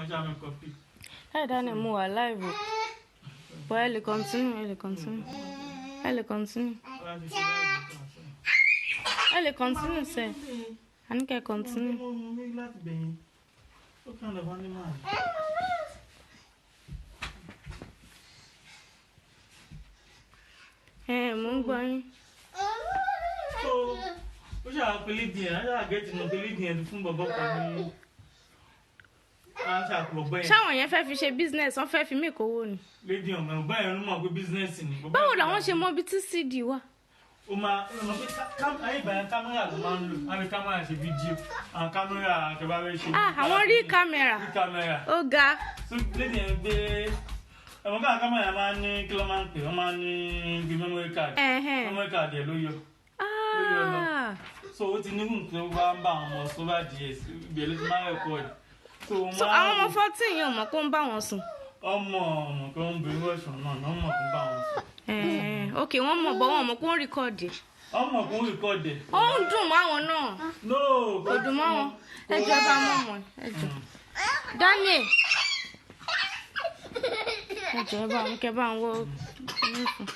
Hey, Daniel, more alive. Well, elle continue. Elle continue, c'est. Annika continue. Mon boy. So, we shall believe the end. I get to know believe the end from Bobo. Ṣáwọn yẹn fẹ́ fi ṣe business, wọ́n fẹ́ fi make owó ni. Lady ọmọ ọba ẹ̀rọ mọ̀ pé business ni. Báwo làwọn ṣe mọ bí tí CD wà? O máa ọmọ pé ayé ìbàyàn kámẹ́rà ló máa ń lò. Àbí kámẹ́rà ṣe fídíò. Àwọn kámẹ́rà àkẹ́bá fẹ́ ṣe. Àwọn rí kámẹ́rà. Ó ga. So lady ẹ̀ gbé ẹ̀wọ̀n káà kámẹ́rà máa ń ní kí ló máa ń pè wọ́n máa ń ní bí memory card. Memory card ẹ̀ ló yọ. So ó ti ní nǹkan tó bá ń bá àwọn ọmọ sọ́bà díẹ̀ ibi ẹ̀ ló ti máa ń record. So àwọn ọmọ 14 yẹn mọ̀ kó ń bá wọn sùn. Ọmọ kó ń bẹ wọ́ṣọ̀ náà náà mọ̀ kó ń bá wọn sùn. Ok, wọ́n mọ̀ bọ́ wọn mọ̀ kó ń rìkọ́ọ̀dì. Ọmọ kó ń rìkọ́ọ̀dì. Ó ń dùn mọ́ àwọn náà. No. Kò dùn mọ́ wọn. Ẹjọ́ bá mọ̀ mọ̀ ẹjọ́. Daniel. Ẹjọ́ bá ń kẹ́ bá ń wọ́ nífun.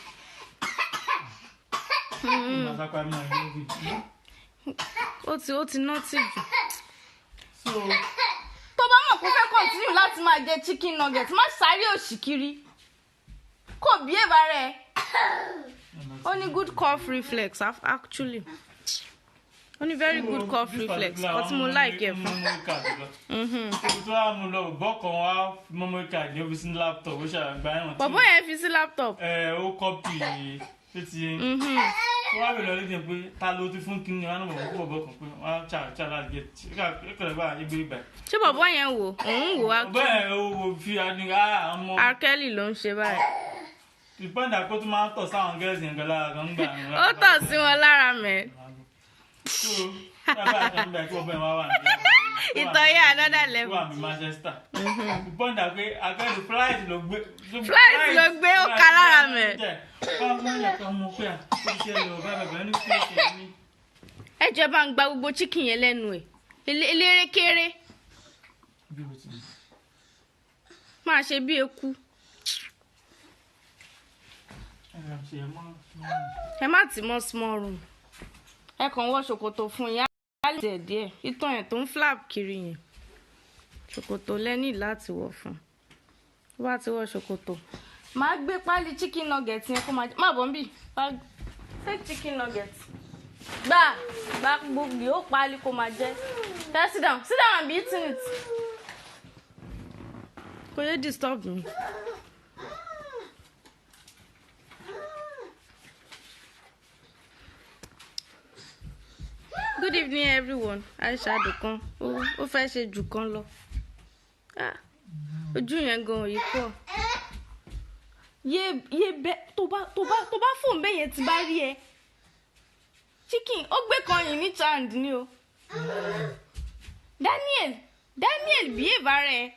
Ó ti nọ́ọ̀tì jù. Tó bá mọ̀ kó fẹ́ continue láti máa jẹ chicken nugget, má sáré òṣì kiri. Kò bí èèbà rẹ̀. Ó ní good cough reflex actually. Ó ní very good cough reflex. Ó tí mo like ẹ̀ fún. Ibi tó wà mú lọ bọ́kàn wá memory card ní ó fi sí laptop ó ṣàgbá ẹ̀wọ̀n tí. Bọ̀bọ́ yẹn fi sí laptop. Ó copy títí. Wọ́n á bẹ̀rẹ̀ lọ lédè pé ta ló ti fún kíni wọn náà bọ̀ kó bọ̀ kàn pé wọ́n á ṣá láti gẹ̀ ẹ̀kọ́lẹ̀ bá ẹgbẹ́ ìgbà. Ṣé bọ̀bọ́ yẹn wò? Òun wò á. Bẹ́ẹ̀ o fi àdìgá àmọ́. Arkeli ló ń ṣe báyìí. Ìpọ́ndà kó tún máa ń tọ̀ sáwọn gẹ́ẹ̀sì nǹkan lára kan gbà. Ó tọ̀ sí wọn lára mẹ́. Ìtọ̀ yẹ another level. Wà ní Manchester. Ìpọ́ndà pé akẹ́lù flight ló gbé. Flight ló gbé ó ka lára mẹ́. Ẹ jẹ́ bá ń gba gbogbo chicken yẹn lẹ́nu ẹ̀. Eléré kéré. Máa ṣe bí eku. Ẹ má tì mọ́ small room. Ẹ kàn wọ ṣòkòtò fún ìyá àlè díẹ̀. Ìtàn ẹ̀ tó ń flap kiri yẹn. Ṣòkòtò lẹ́ní láti wọ̀ fún. Tó bá ti wọ ṣòkòtò. Màá gbé pálí chicken nugget yẹn kó máa jẹ. Má bọ̀ ń bì. Take chicken nugget. Gbà gbogbo ó pálí kó máa jẹ. Sit down and be eating it. Kò yẹ disturb me. Good evening, everyone. Aisha Dukan. Ó fẹ́ ṣe jù kan lọ. Ojú yẹn gan yìí pọ̀. Yé bẹ́ tó bá fóun bẹ́ẹ̀ yẹn ti bá rí ẹ. Chicken ó gbé kan yìí ní chand ni o. Daniel bí èèbà rẹ̀.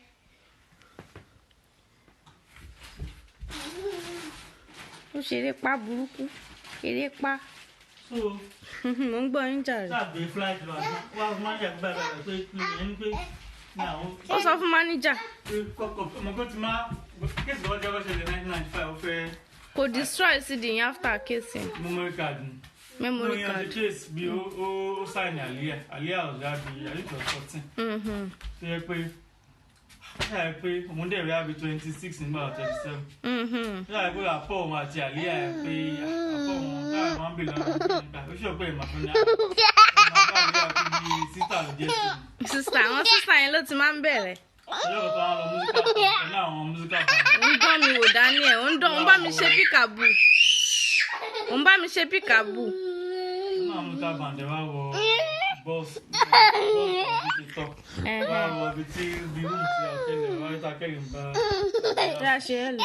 Ó ṣeré pa burúkú. Eré pa. Mo ń gbọ́ yín jàre. Ó sọ fún máníjà. Kò destroy CD yẹn after casing. Memory card. Case bí ó sign Alia ọ̀gá bí àlejò 14. Tó yẹ pé òun dẹ̀ rí àbí 26 nígbà 27. Ó yà pé àpọ̀ òun àti Alia ẹ̀ pé àpọ̀ òun káà máa ń bè lọ́wọ́ nígbà ó ṣọ̀ pé ìmọ̀fún ní àwọn ọmọ Alia kú bí sísà ló jẹ́ sí. Sísà àwọn sísà yẹn ló ti máa ń bẹ̀rẹ̀. Ọjọ́ kan tó wá lọ músíkà pẹ̀lú àwọn músíkà band. Ó ń dán mi wò Daniel, ó ń bá mi ṣe píkàbù. Náà músíkà band ẹ̀ wá wọ bọ́ọ̀sì tọ̀. Wá wọ ibi tí rúùmù tí Akẹ́lẹ̀ ń bá. Ṣé a ṣe ẹ lè?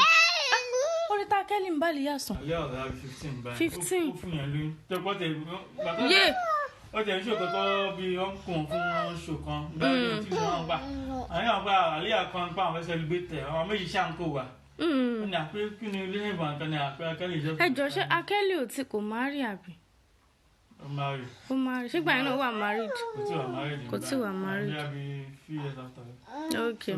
Orí tá Akẹ́lẹ̀ ń bá lè yà sàn. Alẹ́ ọ̀gá 15 báyìí. 15. Ó fún yẹn lóyún. Tẹ́pọ̀ tẹ̀ Yé. Ó tẹ̀ ń ṣòkò tó bí wọ́n kùn fún ṣòkan. Bẹ́ẹ̀ ni tí wọ́n gbà. Àwọn àgbà Alẹ́ kan pa àwọn fẹsẹ̀ lùgbé tẹ̀. Àwọn méjì ṣàǹkó wà. Ó ní àpé kí ni ilé ìbọn kan ní àpé Akẹ́lẹ̀ ìjọba. Ẹ jọ ṣé Akẹ́lẹ̀ ò tí kò máa rí àbí? Ó máa rí. Ṣégbà yẹn náà wà married. Kò tí wà married. Kò tí wà married. Bí few years after. Okay.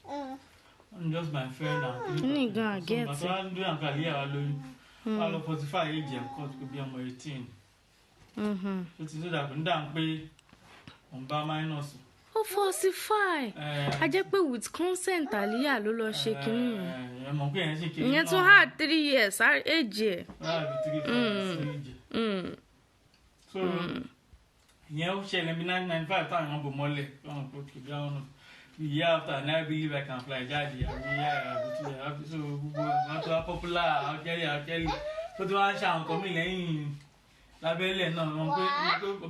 I'm just my friend and Ní gan get. So I do am kali ya lóyún. I love 45 age and court could be ọmọ 18. So ti so that ndan pé on ba minus. Ó 45. A jẹ́ pé with consent Aliyah ló lọ ṣe kíní yẹn. Ẹ mọ̀ pé yẹn ṣe kíní. Ìyẹn tún hard 3 years age ẹ̀. Be 3 age. So ìyẹn ó ṣẹlẹ̀ bí 1995 táwọn èèyàn bò mọ́lẹ̀ ọ̀hún kò kì í bí àwọn year after I never believe I can fly jáde àbí so gbogbo àwọn tó wá popular akẹ́lì tó ti wá ń ṣe àwọn nǹkan mi lẹ́yìn lábẹ́lẹ̀ náà wọn pé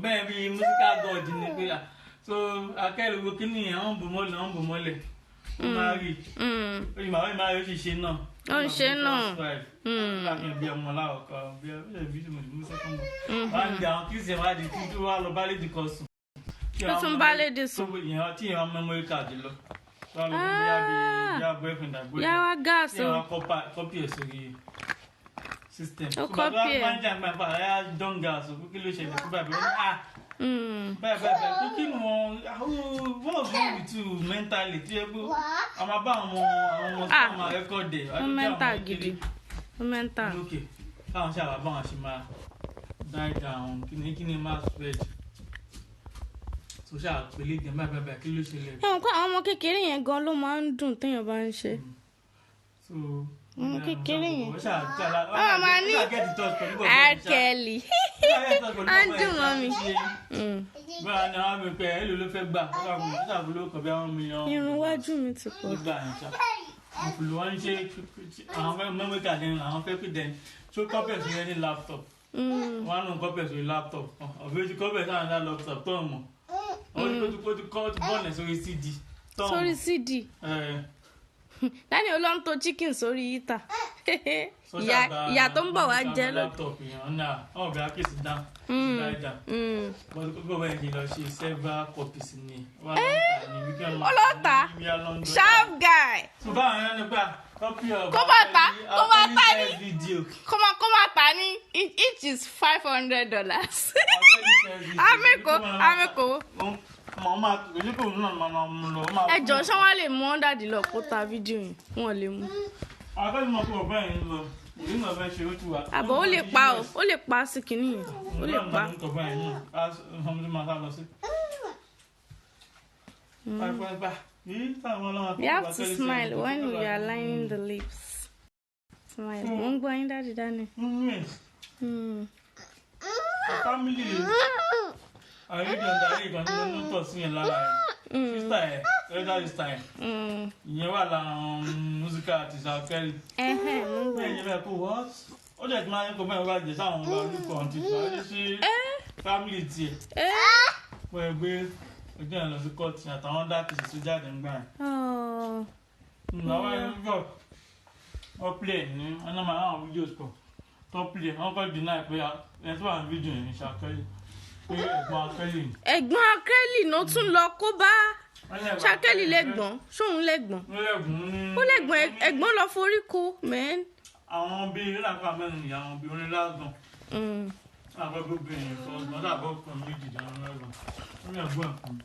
bẹ́ẹ̀ bí musical god ni pé so akẹ́lì gbogbo kíní yẹn wọ́n bò mọ́lẹ̀ wọ́n máa rí oye màá rí máa rí ó sì ṣe náà ó ń ṣe náà láàfin bí ọmọ láwọ̀kọ́ bí ẹbí tí mo ti mú sẹ́kọ̀ndì wọ́n á ní àwọn christian wá di tí wọ́n á lọ bá lédi kan sùn ó tún bá lédi sùn tí ìyẹn memory card lọ wọ́n lọ bí i boyfriend àgbẹ̀ yàrá gáàsì tí wọ́n copy ẹ̀ sórí system ó copy ẹ̀ wọ́n á jẹ́ àgbà pa ẹ̀yà don gas òkú kí ló ṣẹlẹ̀ kó báyìí báyìí kó kí ni what's wrong with you mentally tí ẹ gbó àwọn bá àwọn ọmọ tí wọ́n máa rẹ́kọ̀dì ẹ̀ ó mẹ́ntà gidi ó mẹ́ntà. lókè káwọn ṣe àbá báwọn ṣe máa die down kí ni máa spread so ṣáà pèlè gan báyìí kí ló ṣẹlẹ̀. ẹ̀wọ̀n pé àwọn ọmọ kékeré yẹn gan ló máa ń dùn téèyàn bá ń ṣe. ọmọ kékeré yẹn ọmọ máa ní akẹ́lì á dùn mọ́ mi. báyọ̀ ni àwọn mi pẹ́ ẹ̀ ló fẹ́ gbà wọ́n kà mọ̀ ló kọ̀ bí àwọn mílíọ̀nù. irun wájú mi ti pọ̀. nígbà yẹn ṣá òfìlú wọn ń ṣe àwọn memory card yẹn àwọn fẹ́ pè dẹ́n tó kọ́pẹ̀ sí ẹni laptop wọn á nù kọ́pẹ̀ sí laptop ọ̀bẹ ti kọ́pẹ̀ sí àwọn laptop tó ń mọ̀ ó ti bọ́ọ̀lù sórí cd. sórí cd Daniel ló ń to chicken sórí yíta ìyá tó ń bọ̀ wá jẹ́ lọ. ọ̀bẹ akéésì dá dáadáa bọ́dún kókó bẹ́ẹ̀ ni lọ ṣe several copies ni ọlọ́ta sharp guy. ṣùgbọ́n àwọn ẹni gbà copy of kó máa ta ní each is $500. amẹ́kọ̀ọ́. ẹ jọ ṣé wọn lè mú ọ́ndàdì lọ kó ta fídíò yẹn wọn lè mú. akẹ́kọ̀ọ́ mọ̀ pé ọ̀bẹ yẹn ń lọ ìlú náà fẹ́ ṣe ó tù wá. àbọ̀ ó lè pa sí kinní yẹn ó lè pa. You have to smile when you are lining the lips. Smile. Mo ń gbọ́ yín dáàdì Daniel. Family àrídìí ọ̀dàrí ìkan tí wọ́n ń tọ̀ sí yẹn lára ẹ̀ sísá ẹ̀ ẹ̀dá sísá ẹ̀ ìyẹn wà lára musical artist akẹ́rì. ẹ̀yìn bẹ́ẹ̀ kó what ó jẹ́ kí máa ń kó bẹ́ẹ̀ wá jẹ́ sáwọn ọba olùkọ́ ọ̀tí tó wáyé sí family tiẹ̀ wọ́n ẹ gbé ojú ẹ̀ lọ sí court àtàwọn dá kìsì tó jáde ń gbà ẹ̀. àwọn ẹni bọ̀ wọ́n play ní ọ̀nà máa àwọn videos pọ̀ tó play wọ́n kọ́ deny pé ẹ̀ tó wà ní fídíò yẹn ṣàkẹ́rì. ẹ̀gbọ́n akẹ́lì ló tún lọ kó bá ṣakẹ́lì lẹ́gbọ̀n ṣóun lẹ́gbọ̀n ó lẹ́gbọ̀n ẹ̀gbọ́n lọ forí kó mẹ́ẹ́n. àwọn bíi nílàkọ́ mẹ́rin ni àwọn bíi onílágbọ̀n àbọ̀gbọ̀ bìnrin ọ̀gbọ́n dàbọ̀ kan méjì dáná lẹ́gbọ̀n ó ní ẹ̀gbọ́n ẹ̀kún.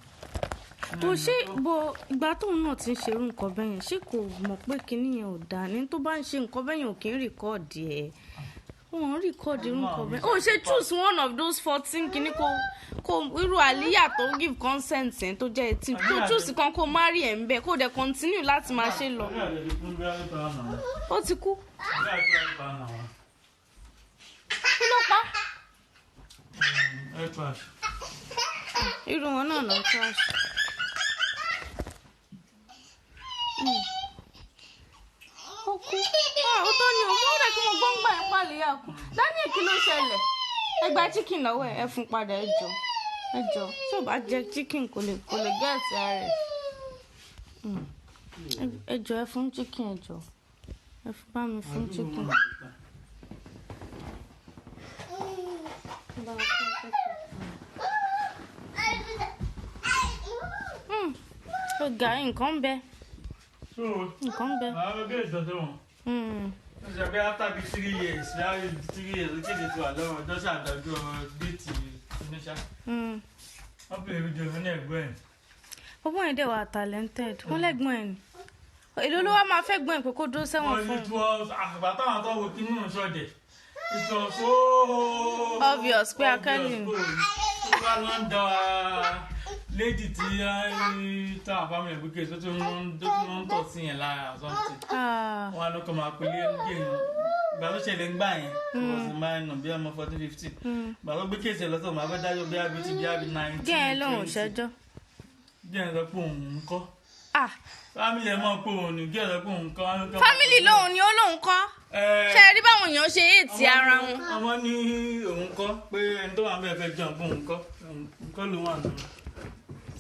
bó ṣe bo ìgbà tóun náà ti ń ṣerú nǹkan bẹ́yẹn ṣé kò mọ̀ pé kinní yẹn ò dáa ní tó bá ń ṣe nǹkan bẹ́yẹn ò kí ń rìkọ́ọ̀dì ẹ̀ wọ́n rìkọ́ọ̀dì nǹkan bẹ́ẹ̀ ó ṣe choose one of those 14 kìíní kó irú Aliyah tó give consent yẹn tó jẹ́ etí kó choose kan kó marry ẹ̀ ń bẹ̀ kó dẹ̀ continue láti máa ṣe lọ. ó ti kú. kí ló pa. irú wọn náà lọ crash. ó kú ó tó ní òun ó rẹ̀ kí mo gbọ́ngbà ẹ̀ pàlẹ́ yà kú Daniel kí ló ṣẹlẹ̀ ẹ gba chicken lọ́wọ́ ẹ fún padà ẹ jọ tí ò bá jẹ chicken kò lè gẹ́ẹ̀tì ara ẹ jọ ẹ fún chicken ẹ jọ ẹ fún bá mi fún chicken. ó ga nǹkan bẹ. nǹkan bẹ. àwọn ọmọ bẹ́ẹ̀ dọ̀tọ̀ wọn. ó ṣe pé after bíi 3 years láàyè 3 years ó kéde tó wà lọ́wọ́ ọjọ́ ṣàdájọ́ déètì oníṣà. wọ́n pè é fídíò ní ẹ̀gbọ́n ẹ̀. ọgbọ́n yẹn dẹ̀ wà talented wọ́n lẹ́gbọ́n ẹ̀ ni. èló ló wá máa fẹ́ gbọ́n ìpè kó dúró sẹ́wọ̀n fún un. It was àgbà táwọn tó wo kí nínú ṣọ́ọ̀dẹ̀. It was so obvious pé Akẹ́lì ni. Ó bá lọ ń dá lady tí táwọn family ẹ̀gbẹ́ kejì tó tún ń tọ̀ sí yẹn lára something. Wọ́n á lọ́kọ̀ máa pèlé ẹ̀gbẹ́ yẹn. Ìgbà tó ṣẹlẹ̀ ń gbà yẹn, ó sì máa ń nà bí ọmọ 14-15. Ìgbà tó gbé kéèsì ẹ̀ lọ́sọ̀ máa fẹ́ dájọ́ bí abí ti bí abí 19. díẹ̀ lóhùn ṣẹjọ́. Díẹ̀ sọ pé òun ń kọ́. Family ẹ̀ mọ̀ pé òun ní díẹ̀ sọ pé òun ń kọ́. Family lóhùn ni ó lóhùn kọ́. Ṣé rí báwọn èèyàn ṣe èètì ara wọn. Ọmọ ní òun kọ́ pé ẹni tó wà ń bẹ̀ fẹ́ jẹun pé òun kọ́. Òun kọ́ ló wà nù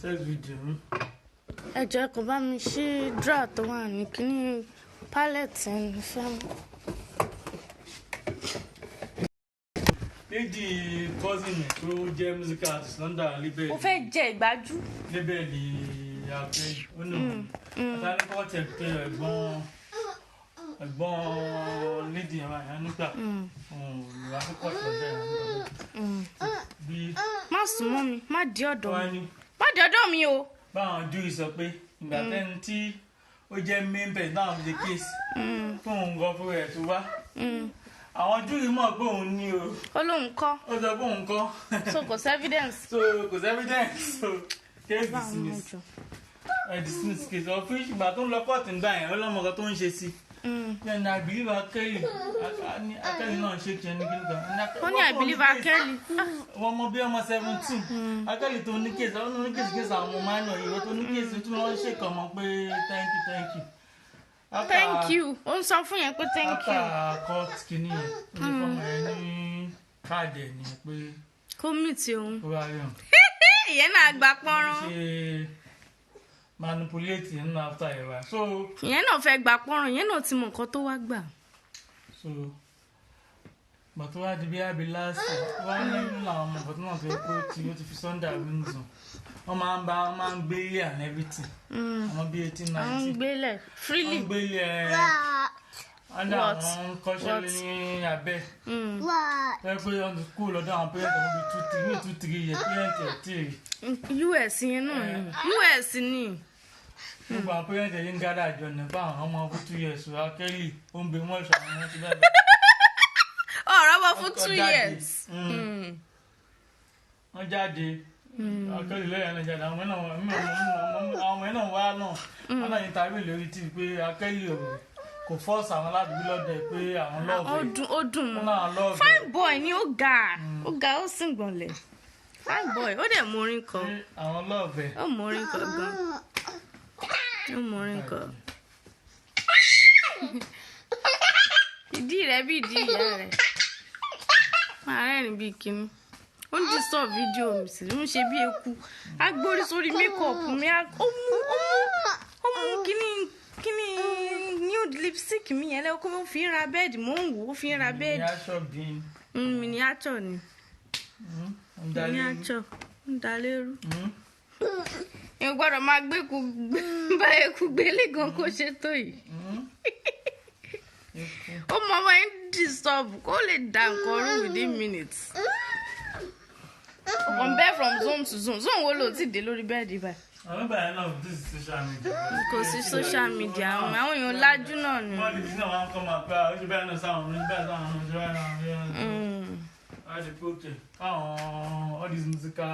sex video. Ẹ jọ̀ọ́ kò bá mi ṣí drawer tó wà ní kíní palette ẹni fẹ́. Lady cousin mi tó jẹ́ musical artist London Libel. Ó fẹ́ jẹ ìgbájú. Libel ni àpẹ ó nù. Àtàlẹ́ kọ́ tẹ̀ pé ẹ̀gbọ́n lady yẹn wáyé nígbà òun àkókò ọ̀sẹ̀ bí. Má sún mọ́ mi, má di ọ̀dọ̀ mi. Wọ́n Má di ọ̀dọ̀ mi o. báwọn júì sọ pé ìgbà tẹ́ni tí ó jẹ́ main person náà fi ṣe case fún òun gan fún rẹ̀ tó wá. Àwọn júì mọ̀ pé òun ní o. Ó lóun kọ́. Ó sọ pé òun kọ́. So kò sí evidence. So kò sí evidence. So case dismissed. Dismissed case. Ọ̀fíìsì ìgbà tó ń lọ kọ́ọ̀tù nígbà yẹn ó lọ́mọ kan tó ń ṣe sí. Then I believe Akẹ́lì náà ṣe kí ẹni kíni kan. Wọ́n ní I believe Akẹ́lì. Wọ́n mọ bí ọmọ 17. Akẹ́lì tó ní kéèsì àwọn ní kéèsì àwọn ọmọ minor ìwé tó ní kéèsì tí wọ́n ṣe kàn mọ́ pé thank you. Thank you. Ó ń sọ fún yẹn pé thank you. After court kìíní yẹn ó ní fọmọ ẹ ní káàdì ẹ̀ ní pé. Kó mì tí òun. Ó bá rí hàn. Ìyẹn náà gba pọ́nrán. Ṣe manipulate nínú after ẹ̀ wá. So ìyẹn náà fẹ́ gba pọ́nrán, ìyẹn náà ti mọ nǹkan tó wá gbà. So but wá di bí abi last wá ní làwọn ọmọ bàtú náà tó yẹ kó ó ti fi Sunday windsor wọ́n máa ń gbé ilé and everything. Àwọn bíi 18-19. Àwọn ń gbélẹ̀ freely. Wọ́n gbé ilé wọ́n dá àwọn kọ́ṣẹ́ ní abẹ́. Wọ́n pé wọ́n ti kú lọ́dọ̀ àwọn parents àwọn bíi 2-3 years parents ẹ̀ tí ì. US yẹn náà ni. US ni. Gbogbo àwọn parents ẹ̀ yín gádà àjọ nípa àwọn ọmọ fún 2 years Akẹ́lì ó ń gbé wọ́n ìṣọ̀ àwọn ọmọ ti bẹ́ẹ̀ bẹ́ẹ̀. Ọ̀rọ̀ bọ̀ fún 2 years. Wọ́n jáde. Akẹ́lì lẹ́yìn náà jáde àwọn náà wá náà wọ́n náà yín tàbí lórí tí pé Akẹ́lì kò fọ́ọ̀sì àwọn aládùúgbò lọ́dọ̀ ẹ̀ pé àwọn lọ́ọ̀bù. Ó dùn mọ́. Fine boy ni ó ga ó sì gbọ̀nlẹ̀. Fine boy ó dẹ̀ mórin kọ. Àwọn lọ́ọ̀bù ẹ̀. Ó mórin kọ gan. Ó mórin kọ. Ìdí rẹ̀ bí ìdí ìyá rẹ̀. Máa rẹ́rìn bí kíní. Ó ń disturb fídíò mi sí ló ń ṣe bí eku. A gbórí sórí mékọ̀pù mi. Ó mú kíní nude lipstick mi yẹn lẹ́wọ́ kó mo fi ń ra bẹ́ẹ̀dì mò ń wò ó fi ń ra bẹ́ẹ̀dì. Miniature ni. Miniature ń dalérú. Èèyàn gbọ́dọ̀ máa bá eku gbélé gan kó ṣe tó yìí. Ó mọ ọmọ yẹn disturb kó lè dá nǹkan rú within minutes. Compare from zone to zone. Zone wo ló ti dé lórí bẹ́ẹ̀dì báyìí? Àwọn ìgbà yẹn náà this is social media. Kò sí social media àwọn èèyàn lájú náà ni. Wọ́n lè fi náà wọ́n kọ́ máa pẹ́ àwọn ìṣẹ́ bẹ́ẹ̀ náà sáwọn ọmọ nígbà sáwọn ọmọ ìṣẹ́ bẹ́ẹ̀ náà wọ́n ṣe pé òkè fáwọn all these musical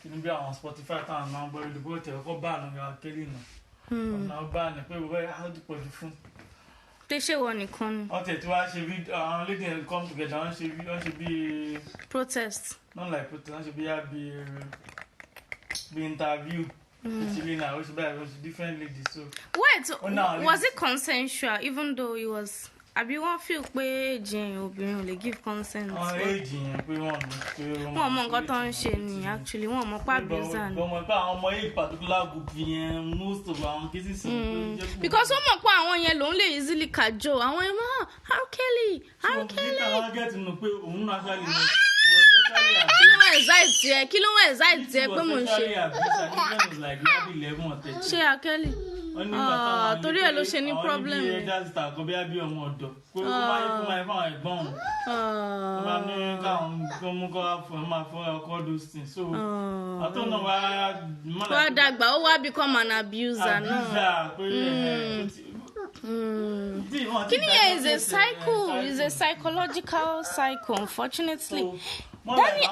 kìíní bí àwọn Spotify táwọn máa ń gbọ́ ìdìbò tẹ̀ ọkọ̀ bá àná Akẹ́lì náà. Ọ̀nà ọba àná pé bàbá yà á ti pọ̀ jù fún. Ṣé wọ nìkan ni? Wọ́n tẹ̀ tí wọ́n ṣe fídíò àwọn lady yẹn come together wọ́n ṣe bí. Protest. Not like protest wọ́n ṣe bí interview. Actually now it's different ladies so. Wait, was it consensual even though it was? Àbí wọ́n feel pé èjì obìnrin ò lè give consent. Èjì yẹn pé wọ́n mọ̀ nǹkan tó ń ṣe ni actually wọ́n mọ̀ pa abuser ni. Wọ́n mọ̀ pé àwọn ọmọ yìí particular group yẹn most of àwọn cases. Because wọ́n mọ̀ pé àwọn yẹn lòun lè easily cajole àwọn yẹn mọ̀ Akẹ́lì. Nígbà wọn get to know pé òun náà ṣáà lè mọ̀. Kí ló wọ́n excite ẹ pé mò ń ṣe? Ṣé Akẹ́lì? torí ẹ̀ ló ṣe ní problem. Àwọn ibi ẹja síta kò bí ọmọ ọ̀dọ̀ kó máa fún àwọn ẹ̀gbọ́n òun. Ó máa ní káwọn tó mú kọ́ wá fún ẹ máa fún ọkọ̀ those things. So àtọ́ náà wá dàgbà ó wá become an abuser náà. Kini is a cycle, is a psychological cycle, unfortunately. Daniel,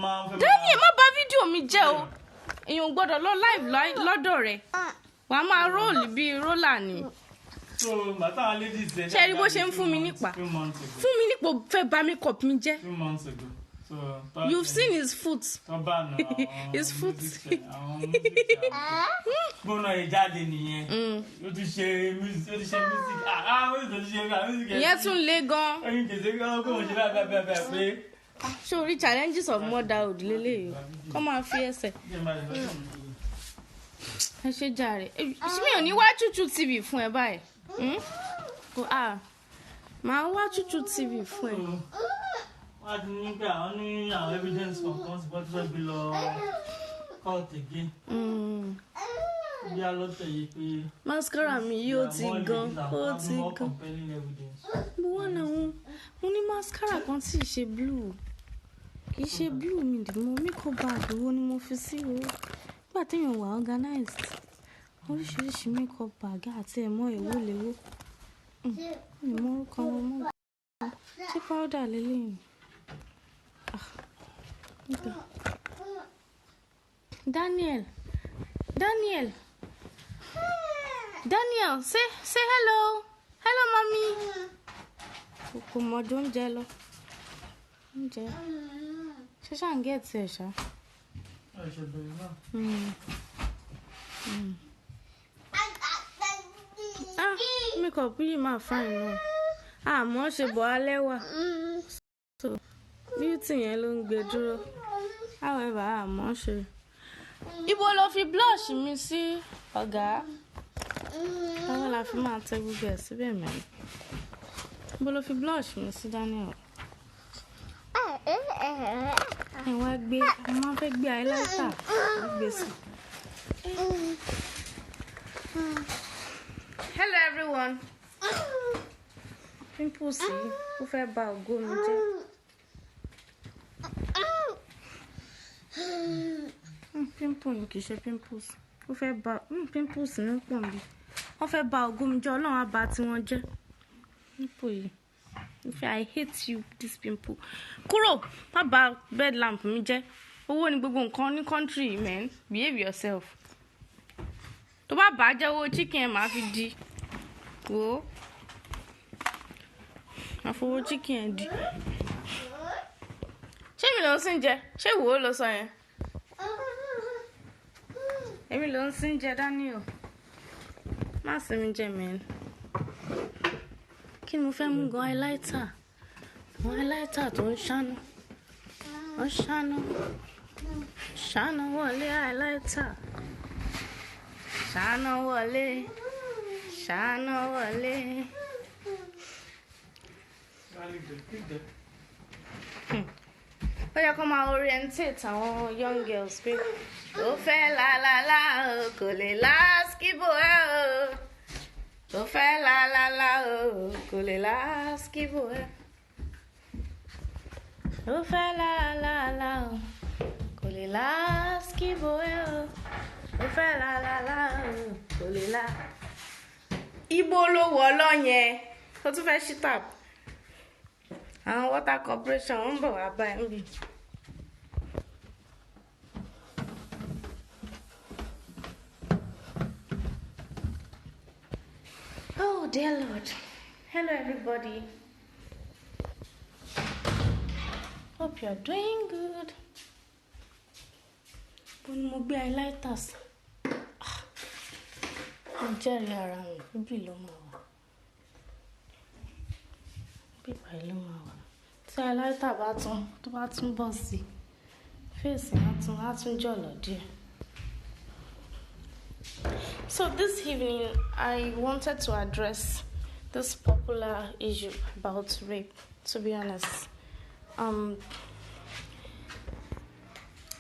má bà fídíò mi jẹ́ o. Èèyàn gbọ́dọ̀ lọ live lọ́dọ̀ rẹ̀. Wàá máa roll bí roller ni. So bàtà ladies dey. Ṣé rí bó ṣe ń fún mi nípa? Fún mi nípa fẹ́ bà makeup mi jẹ́. 2 months ago. So you've seen his foot. His foot. Gbóná ìjáde nìyẹn. Ó ti ṣe music. Ó ti ṣe music. Ìyẹn tún le gan. Ẹyin kèsè gan kó mo ṣe bẹ́ẹ̀ pé. Ṣé o rí challenges of motherhood lélẹ́yìí? Kọ́ máa fi ẹsẹ̀. Ẹ ṣe jàre. Ṣé mi ò ní wá Chuchu TV fún ẹ báyìí? Màá wá Chuchu TV fún ẹ. Wọ́n ti ní pé àwọn ní àwọn evidence kankan sí bọ́tí fẹ́ bí lọ court again. Bí a lọ tẹ̀yẹ pé. Mascara mi yóò ti gan. Ó ti gan. Mo wà náà mo ní mascara kan tí ì ṣe blue. Kì í ṣe blue mi dì mo makeup bag wo ni mo fi sí o. Nígbà téèyàn wà organized. Oríṣiríṣi makeup bag àti ẹ̀mọ́ èwo léwo. Ìmọ̀ orúkọ wọn mọ́. Ṣé powder lélẹ́yìn? Okay. Daniel, say hello. Hello, mommy. Kò mọ ọdún oúnjẹ lọ. Oúnjẹ. Ṣé ṣáà ń gẹ̀ tí ẹ̀ ṣá? Makeup yìí máa fine náà. Àmọ́ ṣe bọ̀ alẹ́ wà. So beauty yẹn ló ń gbé dúró. However, àmọ́ ṣe. Ibo ló fi blush mi sí ọ̀gá? Báwo la fi máa tẹ gbogbo ẹ̀ síbẹ̀ mẹ́rin? Ibo ló fi blush mi sí Daniel? Ẹ wá gbé, mo máa fẹ́ gbé highlighter. Gbé sí. Hello everyone. Pimples yìí, ó fẹ́ bà ògo mi jẹ́. Pimple ni kì í ṣe pimples. Ó fẹ́ bà pimples ní pọ̀ nbí. Wọ́n fẹ́ bà ògo mi jẹ́, Ọlọ́run á bà tiwọn jẹ́. Pimple yìí. I hate you, this pimple. Kúrò, má bà bed lamp mi jẹ́. Owó ni gbogbo nǹkan ní country, man. Behave yourself. Tó bá bàjẹ́ owó chicken ẹ̀ máa fi di. Wò ó. Àfọwọ́ chicken ẹ̀ di. Ṣé mi ló ń sìn jẹ? Ṣé ìwọ ló sọ yẹn? Èmi ló ń sìn jẹ Daniel. Má sì mi jẹ mẹ́rin. Kí ni mo fẹ́ mú gan highlighter? Àwọn highlighter tó ń ṣáná. Ó ṣáná. Ṣáná wọlé highlighter. Ṣáná wọlé. Ṣáná wọlé. Ó yẹ kó máa orientate àwọn young girls pé ó fẹ́ la o kò lè láskíbò ẹ o. Ó fẹ́ la o kò lè láskíbò ẹ. Ó fẹ́ la o kò lè láskíbò ẹ o. Ó fẹ́ la o kò lè lá. Ibo ló wọ̀ lọ yẹn. Ó tún fẹ́ shit up. Àwọn water corporation ń bọ̀ wá bá ẹ̀ ń bì. Oh dear Lord. Hello everybody. Hope you're doing good. Bó ni mo gbé highlighters. Mo jẹ́rìí ara mi, bíbí ló máa wà. Bíbá ló máa wà. Tí highlighter bá tún bọ̀ sí, face á tún jọ̀lọ̀ díẹ̀. So this evening, I wanted to address this popular issue about rape, to be honest.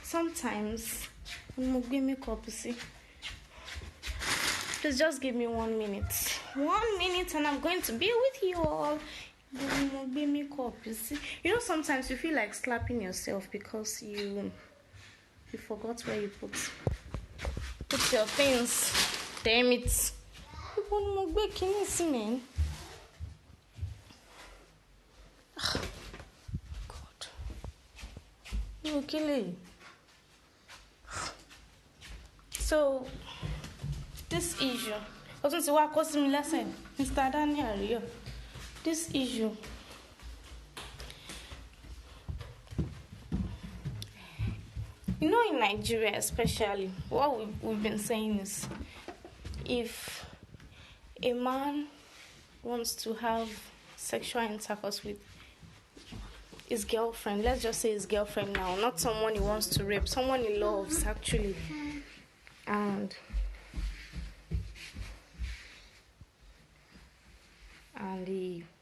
Sometimes, when I make makeup, see, Please just give me 1 minute. 1 minute and I'm going to be with you all. Be makeup, you see. You know, sometimes you feel like slapping yourself because you forgot where you put your things. Damn it. Man. God. You will kill it. So this issue, I was going to work with me lesson, Mr. Daniel. This issue, you know, in Nigeria especially, what we've been saying is, if a man wants to have sexual intercourse with his girlfriend, let's just say his girlfriend now, not someone he wants to rape, someone he loves actually, and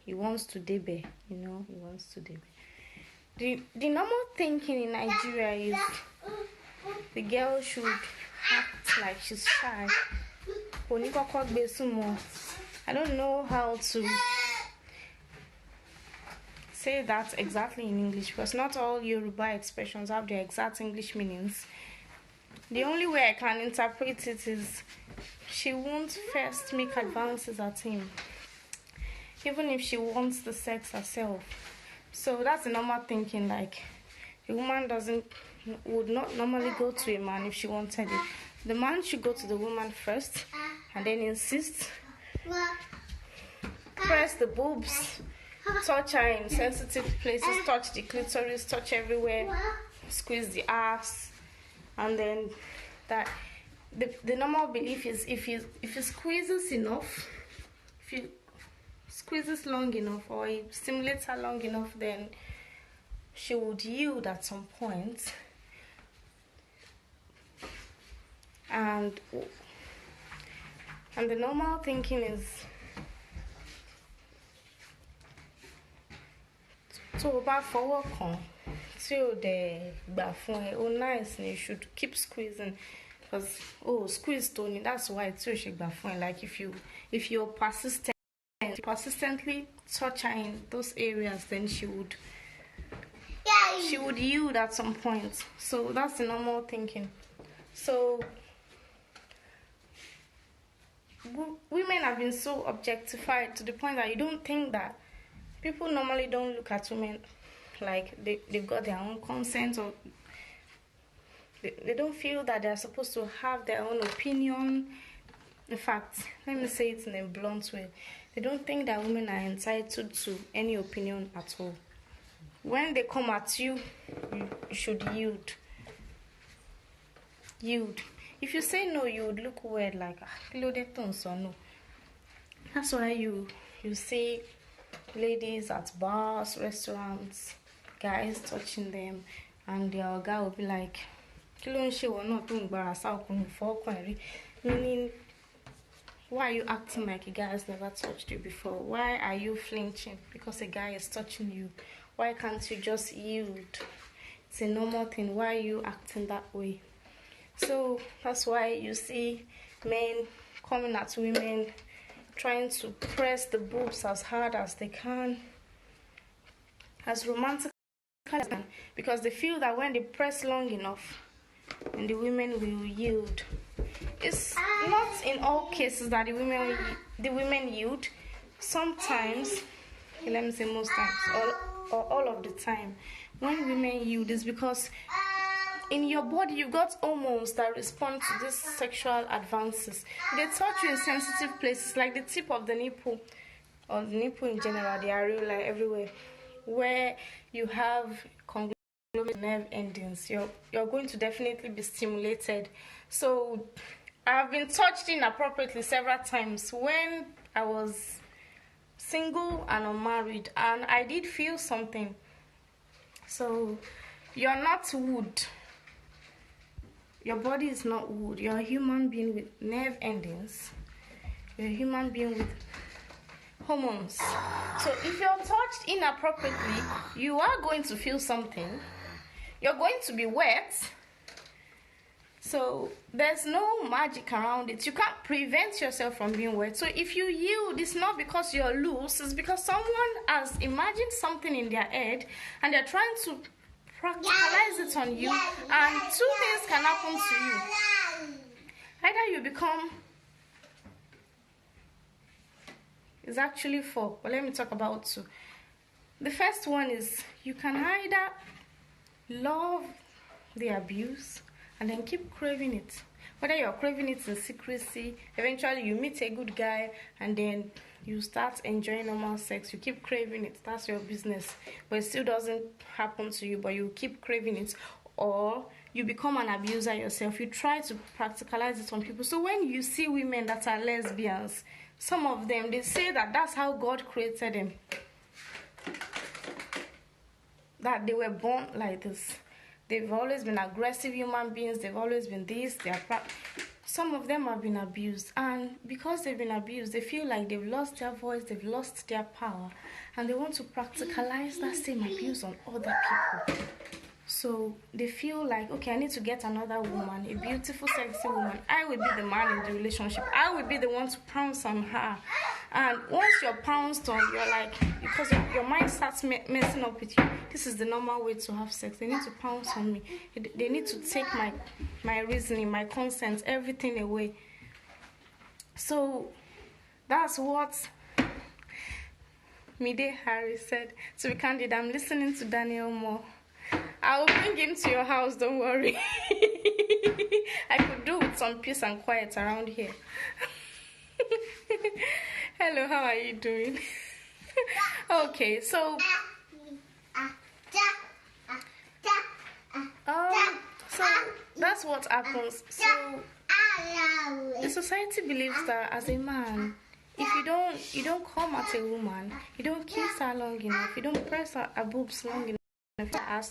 he wants to debe, you know, he wants to debe. The normal thinking in Nigeria is the girl should act like she's shy. I don't know how to say that exactly in English because not all Yoruba expressions have their exact English meanings. The only way I can interpret it is she won't first make advances at him, even if she wants the sex herself. So that's the normal thinking, like a woman would not normally go to a man if she wanted it. The man should go to the woman first and then insist, press the boobs, touch her in sensitive places, touch the clitoris, touch everywhere, squeeze the ass, and then that the normal belief is if he squeezes enough, if he squeezes long enough or he stimulates her long enough, then she would yield at some point. And the normal thinking is tó bá fọwọ́ kàn tí ò dẹ̀ gbà fún ẹ, ó nice ni, you should keep squeezing because squeeze Tony, that's why tí ò ṣe gbà fún ẹ. Like if you're persistently touch her in those areas, then she would yield at some point. So that's the normal thinking. So women have been so objectified to the point that you don't think that people normally don't look at women like they've got their own consent, or they don't feel that they're supposed to have their own opinion. In fact, let me say it in a blunt way, they don't think that women are entitled to any opinion at all. When they come at you, you should yield. If you say no, you would look weird, like no. That's why you see ladies at bars, restaurants, guys touching them, and their guy will be like, meaning, why are you acting like a guy has never touched you before? Why are you flinching because a guy is touching you? Why can't you just yield? It's a normal thing. Why are you acting that way? So that's why you see men coming at women, trying to press the boobs as hard as they can, as romantic as they can, because they feel that when they press long enough, then the women will yield. It's not in all cases that the women yield. Sometimes, let me say most times, or all of the time, when women yield is because in your body you got hormones that respond to these sexual advances. They touch you in sensitive places, like the tip of the nipple, or the nipple in general, the areola everywhere, where you have conglomerate nerve endings. You're going to definitely be stimulated. So I've been touched inappropriately several times when I was single and unmarried, and I did feel something. So you're not wood. Your body is not wood. You're a human being with nerve endings. You're a human being with hormones. So if you're touched inappropriately, you are going to feel something. You're going to be wet. So there's no magic around it. You can't prevent yourself from being wet. So if you yield, it's not because you're loose, it's because someone has imagined something in their head and they're trying to practicalize it on you. And two things can happen to you. Either you become, it's actually four, but let me talk about two. The first one is you can either love the abuse and then keep craving it. Whether you're craving it in secrecy, eventually you meet a good guy and then you start enjoying normal sex. You keep craving it. That's your business. But it still doesn't happen to you, but you keep craving it. Or you become an abuser yourself. You try to practicalize it on people. So when you see women that are lesbians, some of them, they say that that's how God created them. That they were born like this. They've always been aggressive human beings. They've always been this. Some of them have been abused. And because they've been abused, they feel like they've lost their voice. They've lost their power. And they want to practicalize that same abuse on other people. So they feel like, okay, I need to get another woman, a beautiful, sexy woman. I will be the man in the relationship. I will be the one to pounce on her. And once you're pounced on, you're like, because your mind starts messing up with you. This is the normal way to have sex. They need to pounce on me. They need to take my reasoning, my consent, everything away. So that's what Mide Harris said. To be candid, I'm listening to Daniel Moore. I'll bring him to your house, don't worry. I could do with some peace and quiet around here. Hello, how are you doing? Okay, so that's what happens. So the society believes that as a man, if you don't come at a woman, you don't kiss her long enough, you don't press her boobs long enough,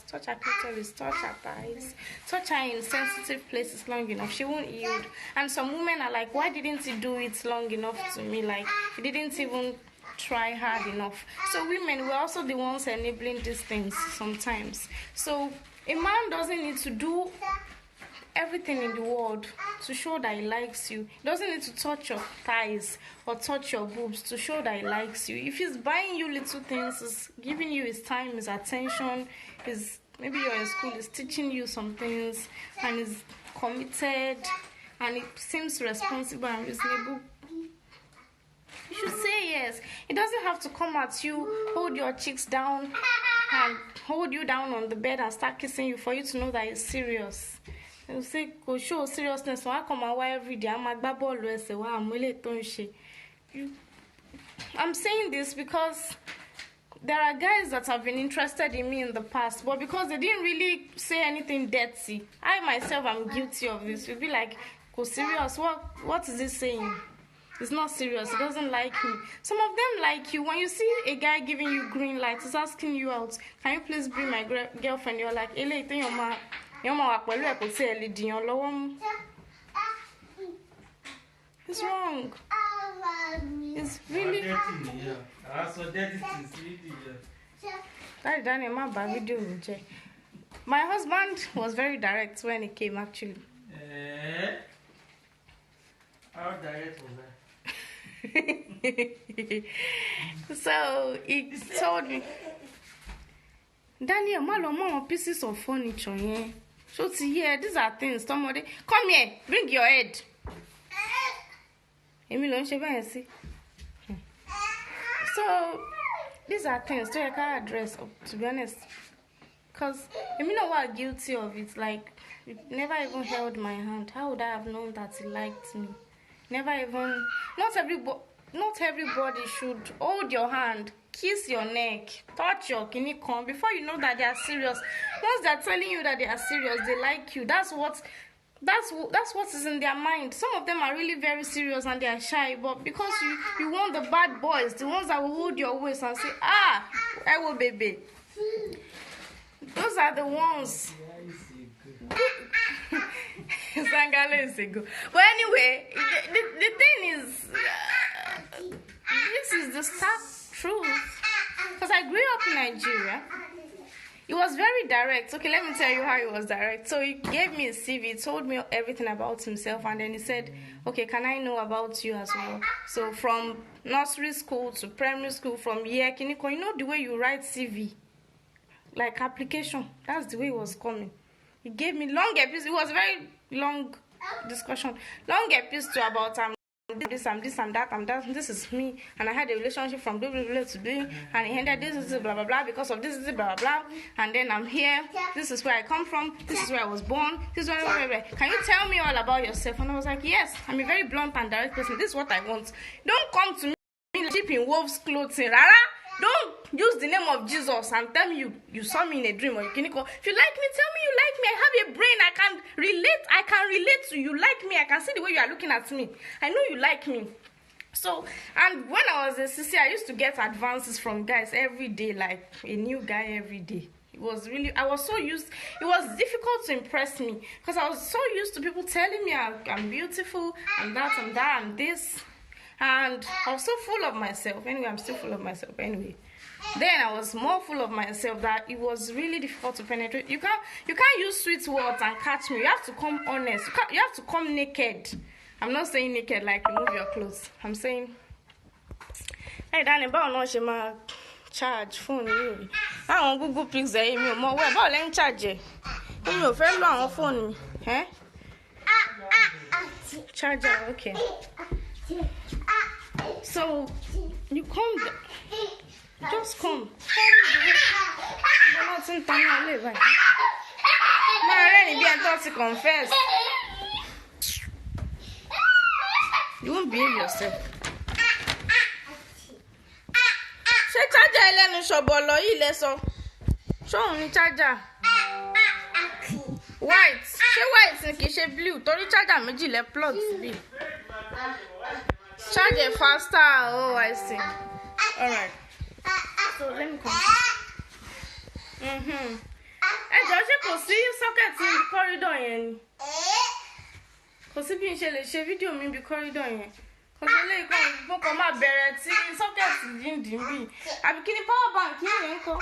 touch her clitoris, touch her thighs, touch her in sensitive places long enough, she won't yield. And some women are like, why didn't he do it long enough to me? Like, he didn't even try hard enough. So women, we're also the ones enabling these things sometimes. So a man doesn't need to do everything in the world to show that he likes you. He doesn't need to touch your thighs or touch your boobs to show that he likes you. If he's buying you little things, he's giving you his time, his attention, maybe you're in school, he's teaching you some things, and he's committed, and it seems responsible and reasonable, you should say yes. It doesn't have to come at you, hold your cheeks down, and hold you down on the bed and start kissing you for you to know that he's serious. You say, go show seriousness. So I come away every day. I'm saying this because there are guys that have been interested in me in the past, but because they didn't really say anything dirty, I myself am guilty of this. You'll be like, go serious. What is he saying? It's not serious. He doesn't like me. Some of them like you. When you see a guy giving you green light, he's asking you out. Can you please bring my girlfriend? You're like, it's wrong. It's really. My husband was very direct when he came, actually. How direct was that? So he told me, Daniel, mama pieces of furniture here. So yeah, these are things. Somebody come here, bring your head. So these are things to I can't address, to be honest. Because I know what guilty of it. Like, you never even held my hand. How would I have known that he liked me? Never even. Not everybody should hold your hand, kiss your neck, touch your kinikon before you know that they are serious. Once they're telling you that they are serious, they like you. That's what is in their mind. Some of them are really very serious and they are shy, but because you want the bad boys, the ones that will hold your waist and say, I will, baby. Those are the ones. Sangale is a good. But anyway, the thing is, this is the stark truth. Because I grew up in Nigeria. He was very direct. Okay, let me tell you how he was direct. So he gave me a CV, told me everything about himself, and then he said, okay, can I know about you as well? So from nursery school to primary school, from year kiniko, you know the way you write CV, like application, that's the way it was coming. He gave me long episode. It was a very long discussion, long episode about this, I'm this, I'm that, I'm that, this is me, and I had a relationship from blah blah blah to blah, and it ended this blah blah blah because of this blah blah blah, and then I'm here, this is where I come from, this is where I was born, this is where blah, blah, blah. Can you tell me all about yourself? And I was like, yes, I'm a very blunt and direct person. This is what I want. Don't come to me cheap in wolf's clothing, rara. Don't use the name of Jesus and tell me you saw me in a dream or you can go. If you like me, tell me you like me. I have a brain. I can relate to you. Like me. I can see the way you are looking at me. I know you like me. So, and when I was a CC, I used to get advances from guys every day, like a new guy every day. It was really, I was so used, it was difficult to impress me because I was so used to people telling me I'm beautiful, and that and that and this. And I was so full of myself. Anyway, I'm still full of myself. Anyway, then I was more full of myself that it was really difficult to penetrate. You can't use sweet words and catch me. You have to come honest. You have to come naked. I'm not saying naked like remove your clothes. I'm saying, hey, Danny, báwo no she ma charge phone mi. Àwọn Google Pixel mi ò mọ̀ wẹ́ báwo lẹ́ ń charge. Mi ò fẹ́ lo àwọn phone mi. Eh? Charger, okay. So you come, just come. You're not in time, right? My already be thought to confess. You won't behave yourself. Ṣé charger ẹlẹ́nu ṣọ̀bọ̀lọ̀ yìí lẹ sọ? Ṣé òun ni charger? White. Ṣé white ni kì í ṣe blue? Torí charger méjì lẹ plug síbí. Charge it faster. Oh, I see. All right. So let me come. Ṣé kò sí socket in the corridor yẹn. Kò sí bí n ṣe lè ṣe fídíò mi bí corridor yẹn. Kò sí lè kàn mo kàn máa bẹ̀rẹ̀ tí socket yìí ń dín bí. Àbí kí ni power bank yìí ń kọ́?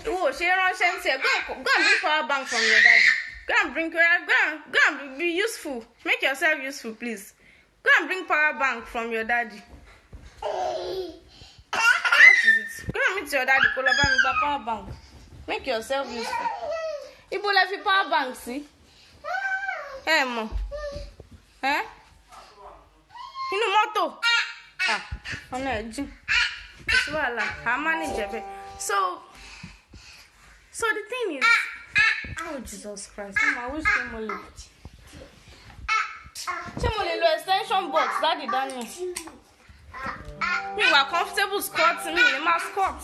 Wo ṣe ránṣẹ́ ń tiẹ̀. Go and bring power bank from your daddy. Go and be useful. Make yourself useful, please. Go and bring power bank from your daddy. What is it? Go and meet your daddy. Call about power bank. Make yourself useful. Ibo lẹ fi power bank sí? Mo. Inú mọ́tò. Ọ̀nà ẹ̀jìn. Kò sí wàhálà. I manage it. So the thing is, oh Jesus Christ! I wish you more. Ṣé lo extension box, Daddy Daniel? Mi wà comfortable squat mi ní ma squat.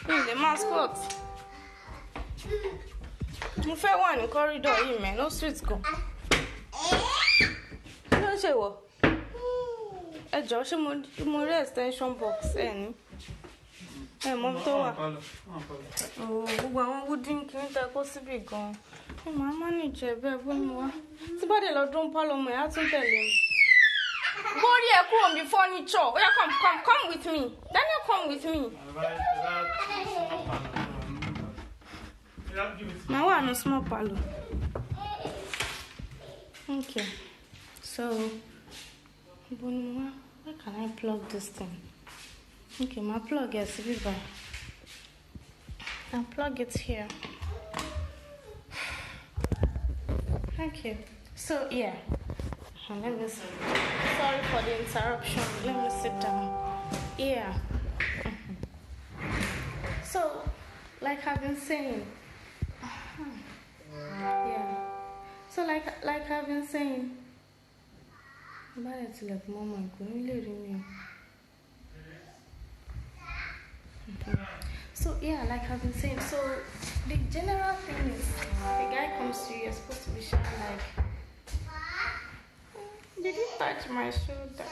Mi ní ma squat. Mo fẹ́ wà ní corridor yìí mẹ́, no sweet go. Kí ló ṣe wọ̀? Ẹ jọ̀ọ́ ṣé mo rí extension box ẹ ní? Mọ́ tó wà. Gbogbo àwọn wooden kì í tẹ kó síbì gan-an. Màá manage ẹ bẹ́ẹ̀ bó ni wá. Tí bá dé lọ́dún pálọ̀ ọmọ ẹ̀ á tún tẹ̀lé mi. Bórí ẹ kúrò ní furniture. Oya come with me. Daniel, come with me. Màá wà ní small pálọ̀. Okay. So, bó ni wá? Where can I plug this thing? Okay, my plug is river. I'll plug it here. Okay. So yeah. Let me see. Sorry for the interruption. Let me sit down. Yeah. So, like I've been saying. Yeah. So like I've been saying. So yeah, like I've been saying, so the general thing is, the guy comes to you, you're supposed to be shy like, did he touch my shoulder?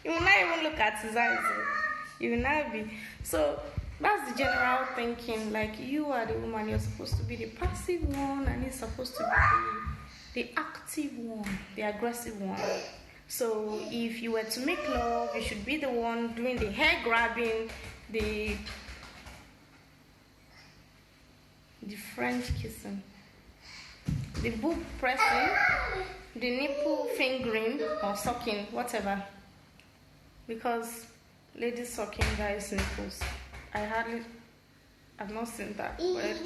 You will not even look at his eyes. You will not be. So that's the general thinking, like you are the woman, you're supposed to be the passive one, and he's supposed to be the active one, the aggressive one. So if you were to make love, you should be the one doing the hair grabbing, the French kissing, the boob pressing, the nipple fingering or sucking, whatever. Because ladies sucking guys' nipples, I've not seen that. But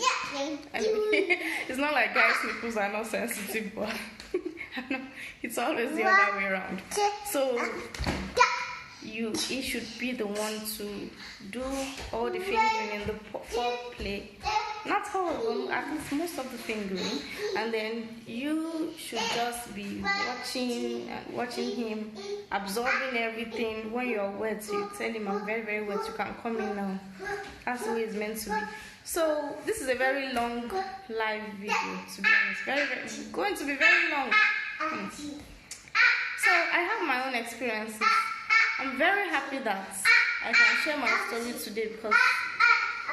anyway, it's not like guys' nipples are not sensitive, but it's always the other way around. So it should be the one to do all the fingering in the foreplay. Not all of them, at least most of the fingering, and then you should just be watching him, absorbing everything. When you're wet, you tell him, I'm very, very wet, you can come in now. That's the way it's meant to be. So this is a very long live video, to be honest. Very, going to be very long. So I have my own experiences. I'm very happy that I can share my story today because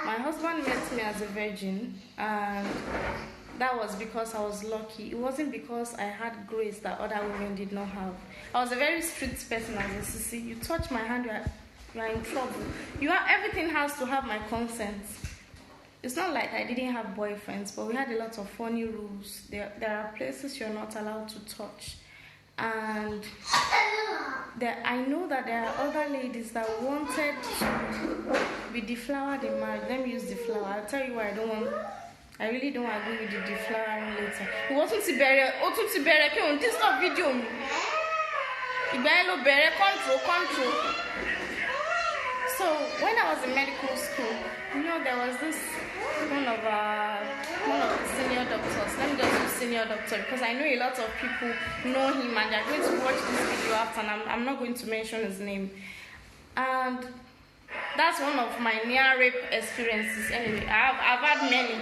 my husband met me as a virgin, and that was because I was lucky. It wasn't because I had grace that other women did not have. I was a very strict person as a sissy. You touch my hand, you are in trouble. Everything has to have my consent. It's not like I didn't have boyfriends, but we had a lot of funny rules. There are places you're not allowed to touch. And I know that there are other ladies that wanted to be deflowered in marriage. Let me use deflower. I'll tell you why I really don't agree with the deflowering later. What to bere ke on this video mi. Ibelo bere control. So when I was in medical school, there was this one of the senior doctors. Let me just use senior doctor because I know a lot of people know him and they're going to watch this video after, and I'm not going to mention his name. And that's one of my near rape experiences. Anyway, I've had many.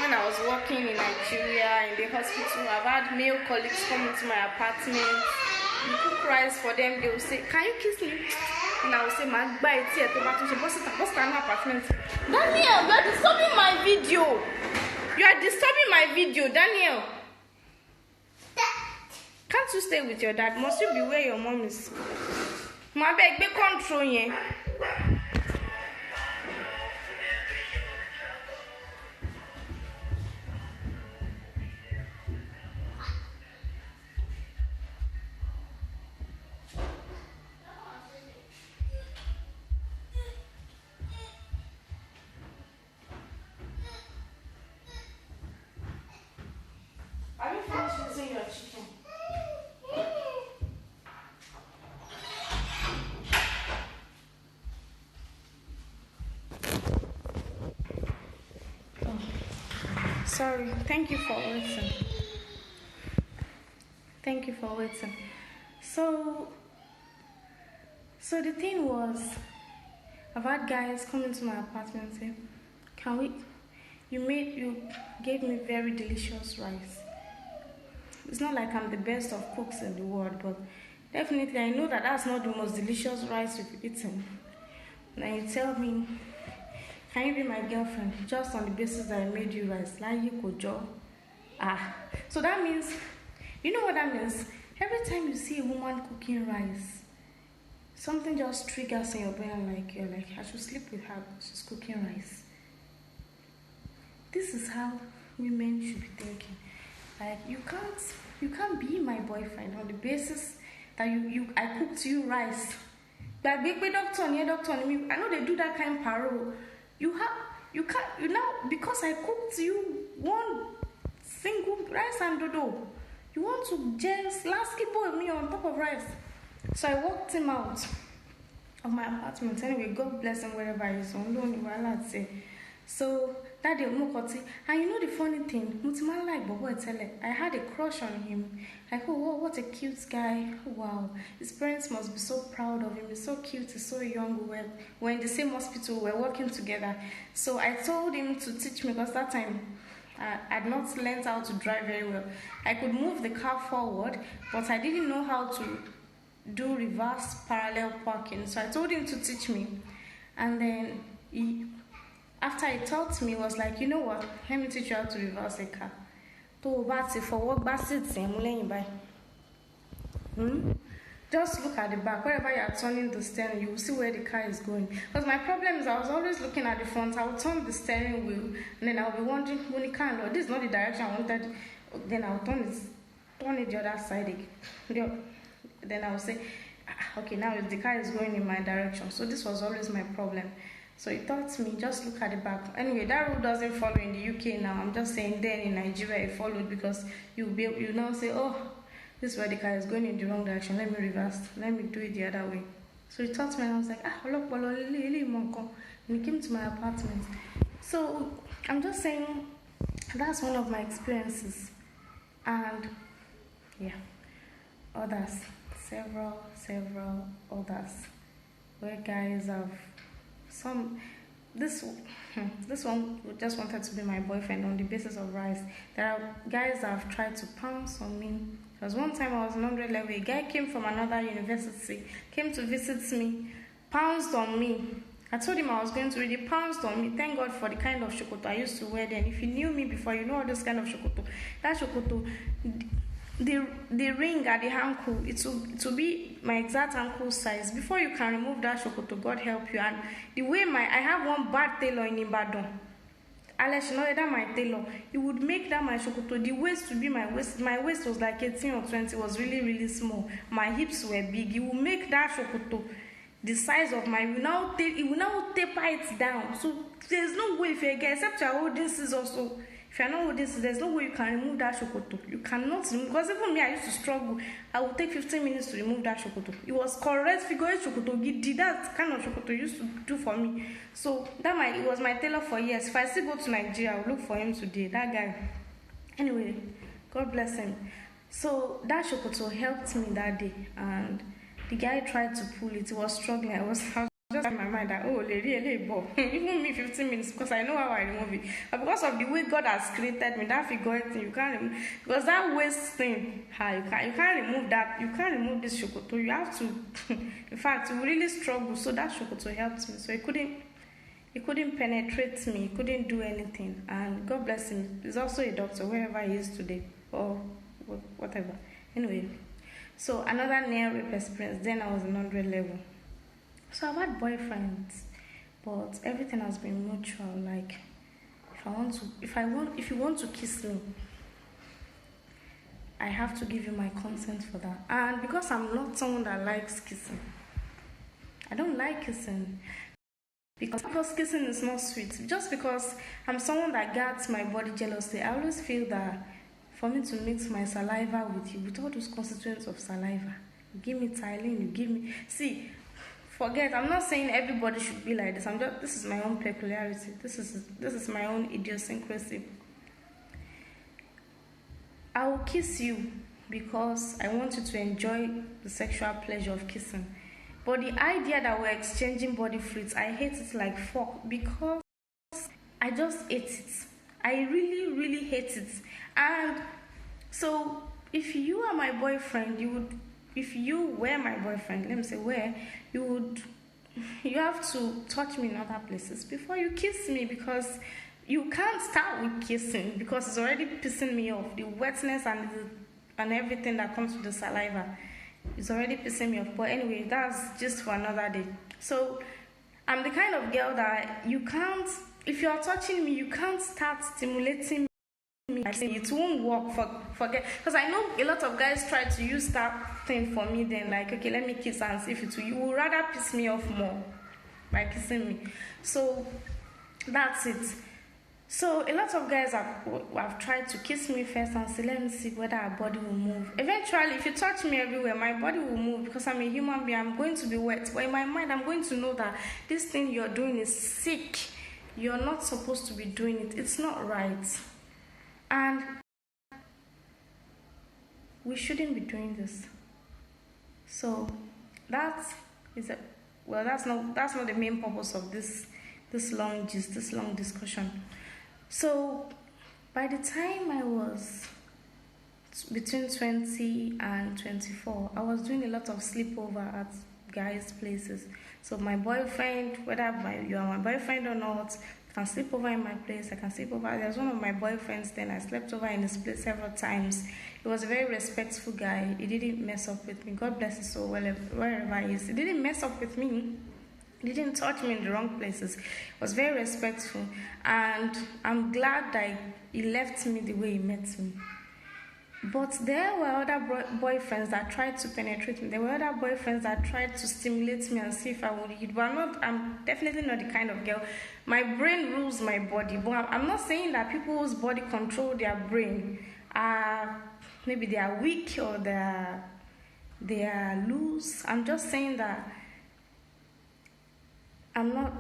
When I was working in Nigeria in the hospital, I've had male colleagues come into my apartment. You cook rice for them, they will say, "Can you kiss me?" And I will say, "Man, buy it here." Apartment. Daniel, you are disturbing my video. Daniel. Can't you stay with your dad? Must you be where your mom is? My beg, be control here. Sorry, thank you for waiting. So the thing was, I've had guys come into my apartment and say, you gave me very delicious rice. It's not like I'm the best of cooks in the world, but definitely I know that that's not the most delicious rice you've eaten. And you tell me, can you be my girlfriend just on the basis that I made you rice? So that means, you know what that means? Every time you see a woman cooking rice, something just triggers in your brain, you're like, I should sleep with her because she's cooking rice. This is how women should be thinking. Like, you can't be my boyfriend on the basis that I cooked you rice. But big doctor, I know they do that kind of parole. Because I cooked you one single rice and dodo, you want to just last keep with me on top of rice. So I walked him out of my apartment. Anyway, God bless him wherever he is. So that day, and you know the funny thing, I had a crush on him. Like, oh, what a cute guy. Wow, his parents must be so proud of him. He's so cute, he's so young. We're in the same hospital, we're working together. So I told him to teach me, because that time I had not learned how to drive very well. I could move the car forward, but I didn't know how to do reverse parallel parking. So I told him to teach me. And then after he taught me, he was like, you know what, let me teach you how to reverse a car. just look at the back. Wherever you are turning the steering, you will see where the car is going. Because my problem is I was always looking at the front. I would turn the steering wheel, and then I'll be wondering, Monica, Lord, this is not the direction I wanted. Then I'll turn it the other side. Then I'll say, okay, now the car is going in my direction. So this was always my problem. So it taught me, just look at the back. Anyway, that rule doesn't follow in the UK now. I'm just saying then in Nigeria it followed, because you now say, oh, this is where the car is going in the wrong direction. Let me reverse. Let me do it the other way. So it taught me, and I was like, and it came to my apartment. So I'm just saying that's one of my experiences. And yeah, others, several others, where guys have this one just wanted to be my boyfriend on the basis of rice. There are guys that have tried to pounce on me. There was one time I was in 100 level, a guy came from another university, came to visit me, pounced on me. I told him I was going to read, he pounced on me. Thank God for the kind of shokoto I used to wear then. If you knew me before, you know all this kind of shokoto. That shokoto, the ring at the ankle, it will be my exact ankle size. Before you can remove that shokoto, God help you. And the way I have one bad tailor in Ibadan. Alex, you know that my tailor, he would make that my shokoto, the waist to be my waist. My waist was like 18 or 20, was really small. My hips were big. He will make that shokoto the size of my, it will now taper it down. So there's no way, if you're a guy, except you're holding scissors. So if you're not holding scissors, there's no way you can remove that shokoto. You cannot remove, because even me, I used to struggle. I would take 15 minutes to remove that shokoto. It was correct figure eight shokoto. He did that kind of shokoto he used to do for me. So it was my tailor for years. If I still go to Nigeria, I'll look for him today. That guy. Anyway, God bless him. So that shokoto helped me that day, and the guy tried to pull it. He was struggling. I was just in my mind that, oh, even me 15 minutes, because I know how I remove it. But because of the way God has created me, that figure thing, you can't remove, because that waist thing, you can't remove that. You can't remove this shokoto. You have to, in fact, you really struggle. So that shokoto helped me. So it couldn't penetrate me. It couldn't do anything. And God bless him. He's also a doctor, wherever he is today, or whatever. Anyway. So another near rape experience. Then I was in 100 level. So I've had boyfriends, but everything has been mutual. Like, if you want to kiss me, I have to give you my consent for that. And because I'm not someone that likes kissing, I don't like kissing. Because kissing is not sweet. Just because I'm someone that gets my body jealously, I always feel that for me to mix my saliva with you, with all those constituents of saliva, you give me Tylenol, you give me... See, forget, I'm not saying everybody should be like this. This is my own peculiarity. This is my own idiosyncrasy. I will kiss you because I want you to enjoy the sexual pleasure of kissing. But the idea that we're exchanging body fluids, I hate it like fuck, because I just hate it. I really hate it. And so if you are my boyfriend, if you were my boyfriend, let me say where, you have to touch me in other places before you kiss me, because you can't start with kissing because it's already pissing me off. The wetness and everything that comes with the saliva is already pissing me off. But anyway, that's just for another day. So I'm the kind of girl that you can't, if you're touching me, you can't start stimulating me. I say it won't work. Forget, because I know a lot of guys try to use that thing for me. Then like, okay, let me kiss and see if it will. You would rather piss me off more by kissing me. So that's it. So a lot of guys have tried to kiss me first and say, let me see whether our body will move. Eventually, if you touch me everywhere, my body will move, because I'm a human being. I'm going to be wet. But in my mind, I'm going to know that this thing you're doing is sick. You're not supposed to be doing it. It's not right. And we shouldn't be doing this. So that's not the main purpose of this long discussion. So by the time I was between 20 and 24, I was doing a lot of sleepover at guys' places. So my boyfriend, whether you are my boyfriend or not, can sleep over in my place. I can sleep over. There's one of my boyfriends then. I slept over in his place several times. He was a very respectful guy. He didn't mess up with me. God bless his soul wherever he is. He didn't mess up with me. He didn't touch me in the wrong places. He was very respectful. And I'm glad that he left me the way he met me. But there were other boyfriends that tried to penetrate me. There were other boyfriends that tried to stimulate me and see if I would eat. But I'm definitely not the kind of girl. My brain rules my body. But I'm not saying that people whose body control their brain are, maybe they are weak or they are loose. I'm just saying that I'm not,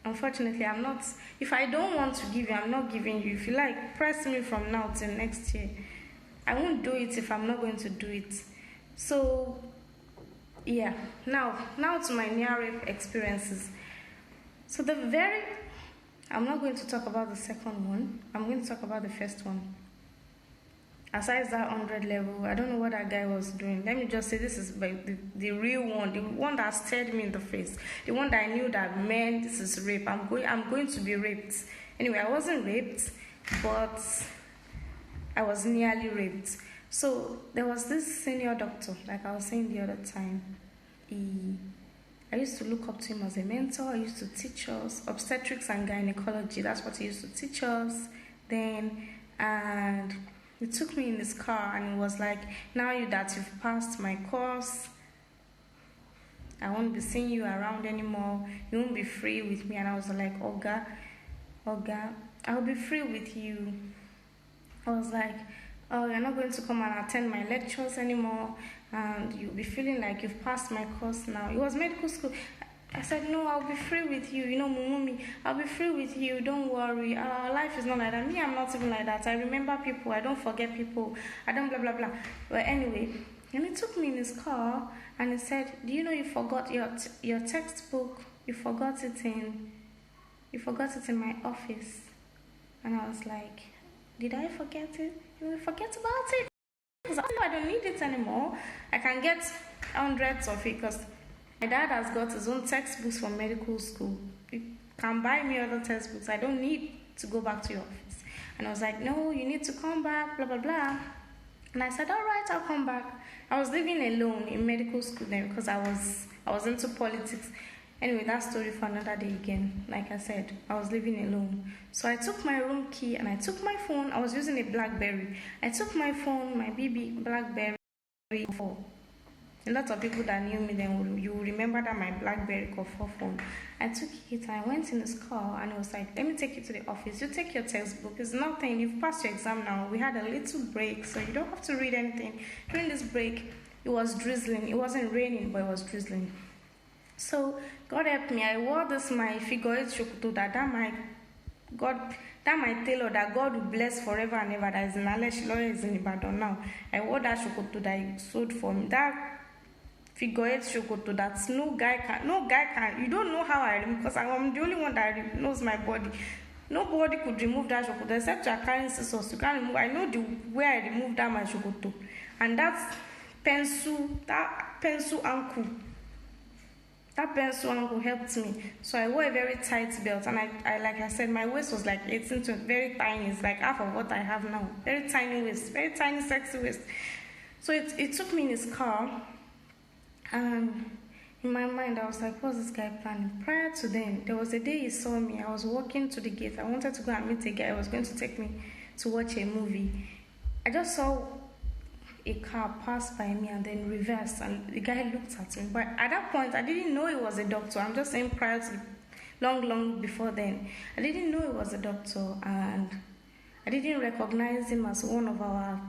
unfortunately, I'm not, if I don't want to give you, I'm not giving you. If you like, press me from now till next year. I won't do it if I'm not going to do it. So, yeah. Now to my near rape experiences. So I'm not going to talk about the second one. I'm going to talk about the first one. Aside that 100 level, I don't know what that guy was doing. Let me just say this is the real one, the one that stared me in the face, the one that I knew that, man, this is rape. I'm going to be raped. Anyway, I wasn't raped, but I was nearly raped. So there was this senior doctor, like I was saying the other time. I used to look up to him as a mentor. He used to teach us obstetrics and gynecology. That's what he used to teach us then. And he took me in his car and he was like, now that you've passed my course, I won't be seeing you around anymore. You won't be free with me. And I was like, Oga, I'll be free with you. I was like, oh, you're not going to come and attend my lectures anymore, and you'll be feeling like you've passed my course now. It was medical school. I said, no, I'll be free with you. You know, Mumumi, I'll be free with you. Don't worry. Life is not like that. Me, I'm not even like that. I remember people. I don't forget people. I don't blah, blah, blah. But anyway, and he took me in his car, and he said, do you know you forgot your textbook? You forgot it in my office. And I was like, did I forget it? You forget about it? Because I don't need it anymore. I can get hundreds of it because my dad has got his own textbooks from medical school. You can buy me other textbooks. I don't need to go back to your office. And I was like, no, you need to come back, blah, blah, blah. And I said, all right, I'll come back. I was living alone in medical school then because I was into politics. Anyway, that story for another day again. Like I said, I was living alone. So I took my room key and I took my phone. I was using a BlackBerry. I took my phone, my BB BlackBerry 4. A lot of people that knew me then, you will remember that my BlackBerry 4 phone. I took it and I went in his car and it was like, let me take you to the office. You take your textbook. It's nothing. You've passed your exam now. We had a little break, so you don't have to read anything. During this break, it was drizzling. It wasn't raining, but it was drizzling. So God helped me. I wore this my figure 8 shokoto that my tailor that God will bless forever and ever. That is in Alesh Lawyer is in Ibadan now. I wore that shokoto that he sold for me. That figure 8 shokoto that no guy can. You don't know how I remove because I'm the only one that knows my body. Nobody could remove that shokoto except you are carrying scissors. You can't remove. I know the way I removed that my shokoto, and that pencil ankle. That pencil ankle helped me. So I wore a very tight belt, and I like I said, my waist was like 18 to very tiny. It's like half of what I have now. Very tiny waist, very tiny sexy waist. So it took me in his car, and in my mind I was like, what's this guy planning? Prior to then, there was a day he saw me. I was walking to the gate. I wanted to go and meet a guy. He was going to take me to watch a movie. I just saw a car passed by me and then reversed, and the guy looked at me. But at that point, I didn't know he was a doctor. I'm just saying prior to long before then, I didn't know he was a doctor, and I didn't recognize him as one of our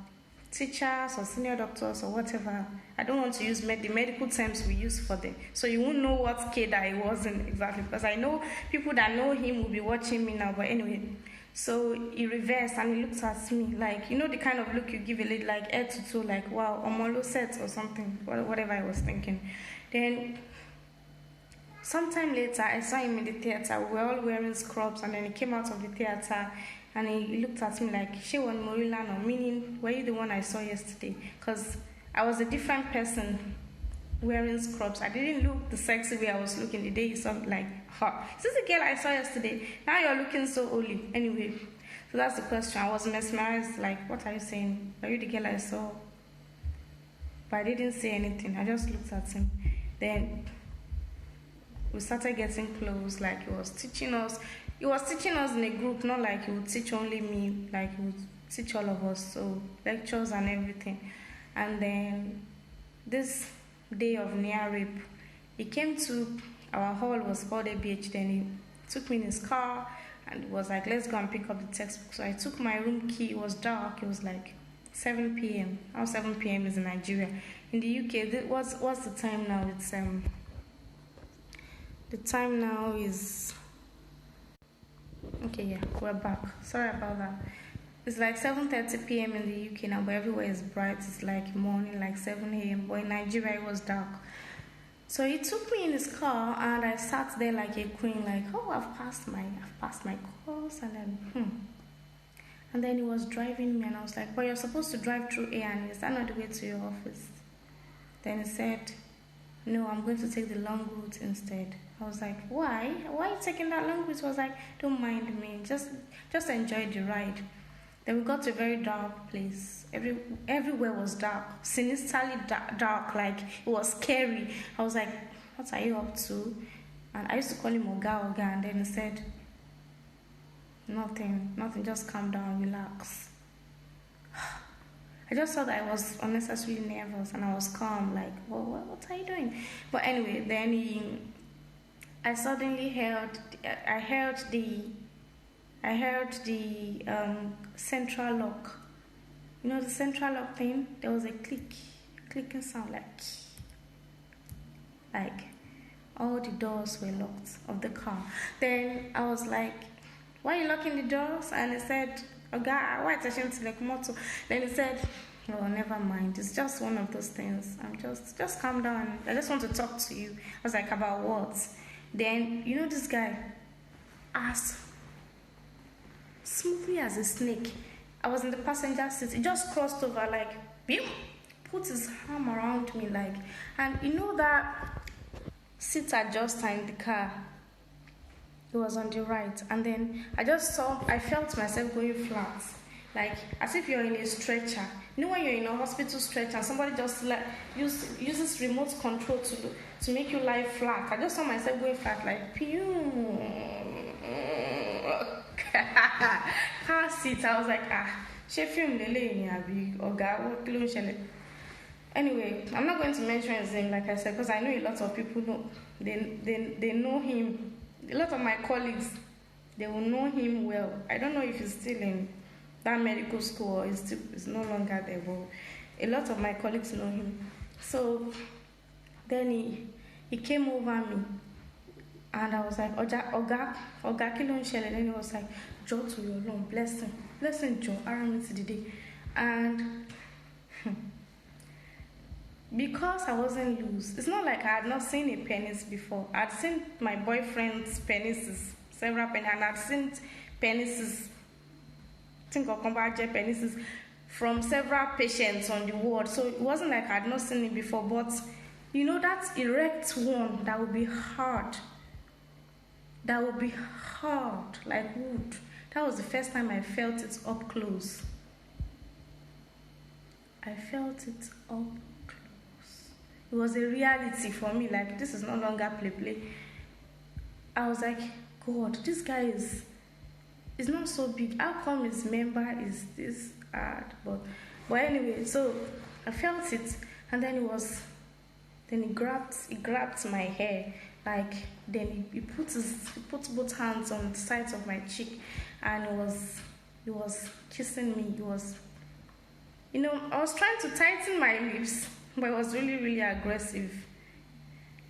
teachers or senior doctors or whatever. I don't want to use the medical terms we use for them, so you won't know what K that he wasn't exactly, because I know people that know him will be watching me now. But anyway, so he reversed and he looked at me like, you know, the kind of look you give a lady, like head to toe, like, wow, Omolo set or something, whatever I was thinking. Then sometime later, I saw him in the theater. We were all wearing scrubs, and then he came out of the theater and he looked at me like, Shewan Morilano, meaning, were you the one I saw yesterday? Because I was a different person wearing scrubs. I didn't look the sexy way I was looking the day he saw me, like, huh, is this the girl I saw yesterday? Now you're looking so oily. Anyway, so that's the question. I was mesmerized, like, what are you saying? Are you the girl I saw? But I didn't say anything. I just looked at him. Then we started getting close, like he was teaching us. He was teaching us in a group, not like he would teach only me, like he would teach all of us, so lectures and everything. And then this day of near rape, he came to our hall, was called ABH. Then he took me in his car and was like, let's go and pick up the textbook. So I took my room key. It was dark. It was like 7 p.m. How 7 p.m. is in Nigeria. In the UK, what's the time now? It's the time now is, okay, yeah, we're back. Sorry about that. It's like 7:30 p.m. in the UK now, but everywhere is bright. It's like morning, like 7 a.m. But in Nigeria, it was dark. So he took me in his car, and I sat there like a queen, like, oh, I've passed my course, and then he was driving me, and I was like, but you're supposed to drive through A&E. Is that not the way to your office? Then he said, no, I'm going to take the long route instead. I was like, why? Why are you taking that long route? He was like, don't mind me, just enjoy the ride. Then we got to a very dark place. Everywhere was dark, sinisterly dark, like it was scary. I was like, what are you up to? And I used to call him Oga, and then he said, nothing, just calm down, relax. I just thought that I was unnecessarily nervous, and I was calm, like, well, what are you doing? But anyway, then I suddenly heard the central lock. You know the central lock thing? There was a clicking sound, like all the doors were locked of the car. Then I was like, why are you locking the doors? And he said, Oga, why attention to like motor? Then he said, oh, never mind. It's just one of those things. I'm just calm down. I just want to talk to you. I was like, about what? Then, you know, this guy asked smoothly as a snake. I was in the passenger seat. He just crossed over, like, pew, put his arm around me, like, and you know that seat adjuster in the car. It was on the right, and then I felt myself going flat, like as if you're in a stretcher. You know when you're in a hospital stretcher and somebody just like uses remote control to make you lie flat. I just saw myself going flat, like pew. Car seat. I was like, she film Anyway, I'm not going to mention his name, like I said, because I know a lot of people know. They know him. A lot of my colleagues, they will know him well. I don't know if he's still in that medical school or is no longer there, but a lot of my colleagues know him. So then he came over me, and I was like, Oga Kilon Shell, and then he was like, Joe to your long blessing Joe, Aramid today. And because I wasn't loose, it's not like I had not seen a penis before. I'd seen my boyfriend's penises, several penises, and I'd seen penises, penises from several patients on the ward. So it wasn't like I'd not seen it before, but you know that erect one that would be hard. Like wood. That was the first time I felt it up close. I felt it up. It was a reality for me, like this is no longer play. I was like, God, this guy is not so big. How come his member is this hard? But anyway, so I felt it, and then he grabbed my hair, like then he put both hands on the sides of my cheek, and he was kissing me. I was trying to tighten my lips, but it was really, really aggressive.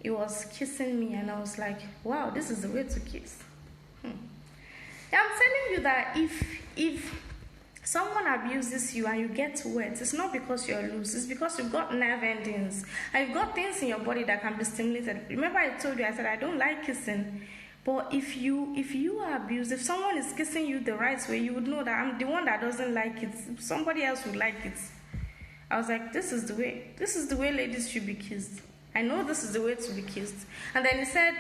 He was kissing me, and I was like, wow, this is the way to kiss. Yeah, I'm telling you that if someone abuses you and you get wet, it's not because you're loose, it's because you've got nerve endings, and you've got things in your body that can be stimulated. Remember I told you, I said I don't like kissing. But if you are abused, if someone is kissing you the right way, you would know that I'm the one that doesn't like it. Somebody else would like it. I was like, this is the way ladies should be kissed. I know this is the way to be kissed. And then he said,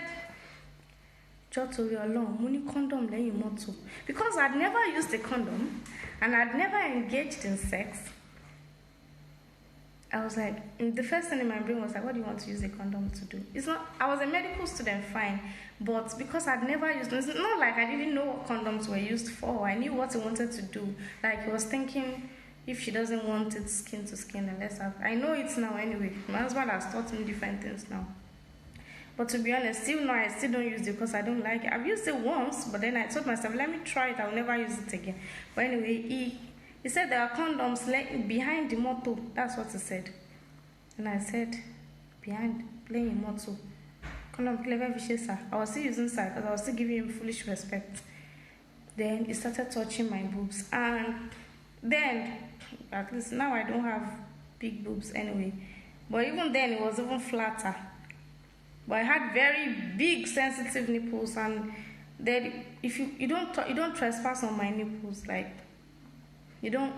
Jotori alone, money condom lẹ́yìn mọ́tò. Because I'd never used a condom and I'd never engaged in sex. I was like, the first thing in my brain was like, what do you want to use a condom to do? It's not, I was a medical student, fine. But because I'd never used them, it's not like I didn't know what condoms were used for. I knew what he wanted to do. Like, he was thinking, if she doesn't want it skin to skin, then let's have. I know it now anyway. My husband has taught me different things now. But to be honest, still now I still don't use it because I don't like it. I've used it once, but then I told myself, let me try it. I'll never use it again. But anyway, he said there are condoms behind the motor. That's what he said. And I said, behind playing motor. Condom clever vicious. I was still using side because I was still giving him foolish respect. Then he started touching my boobs. And then, at least now I don't have big boobs anyway. But even then, it was even flatter. But I had very big sensitive nipples, and then if you don't trespass on my nipples, like you don't.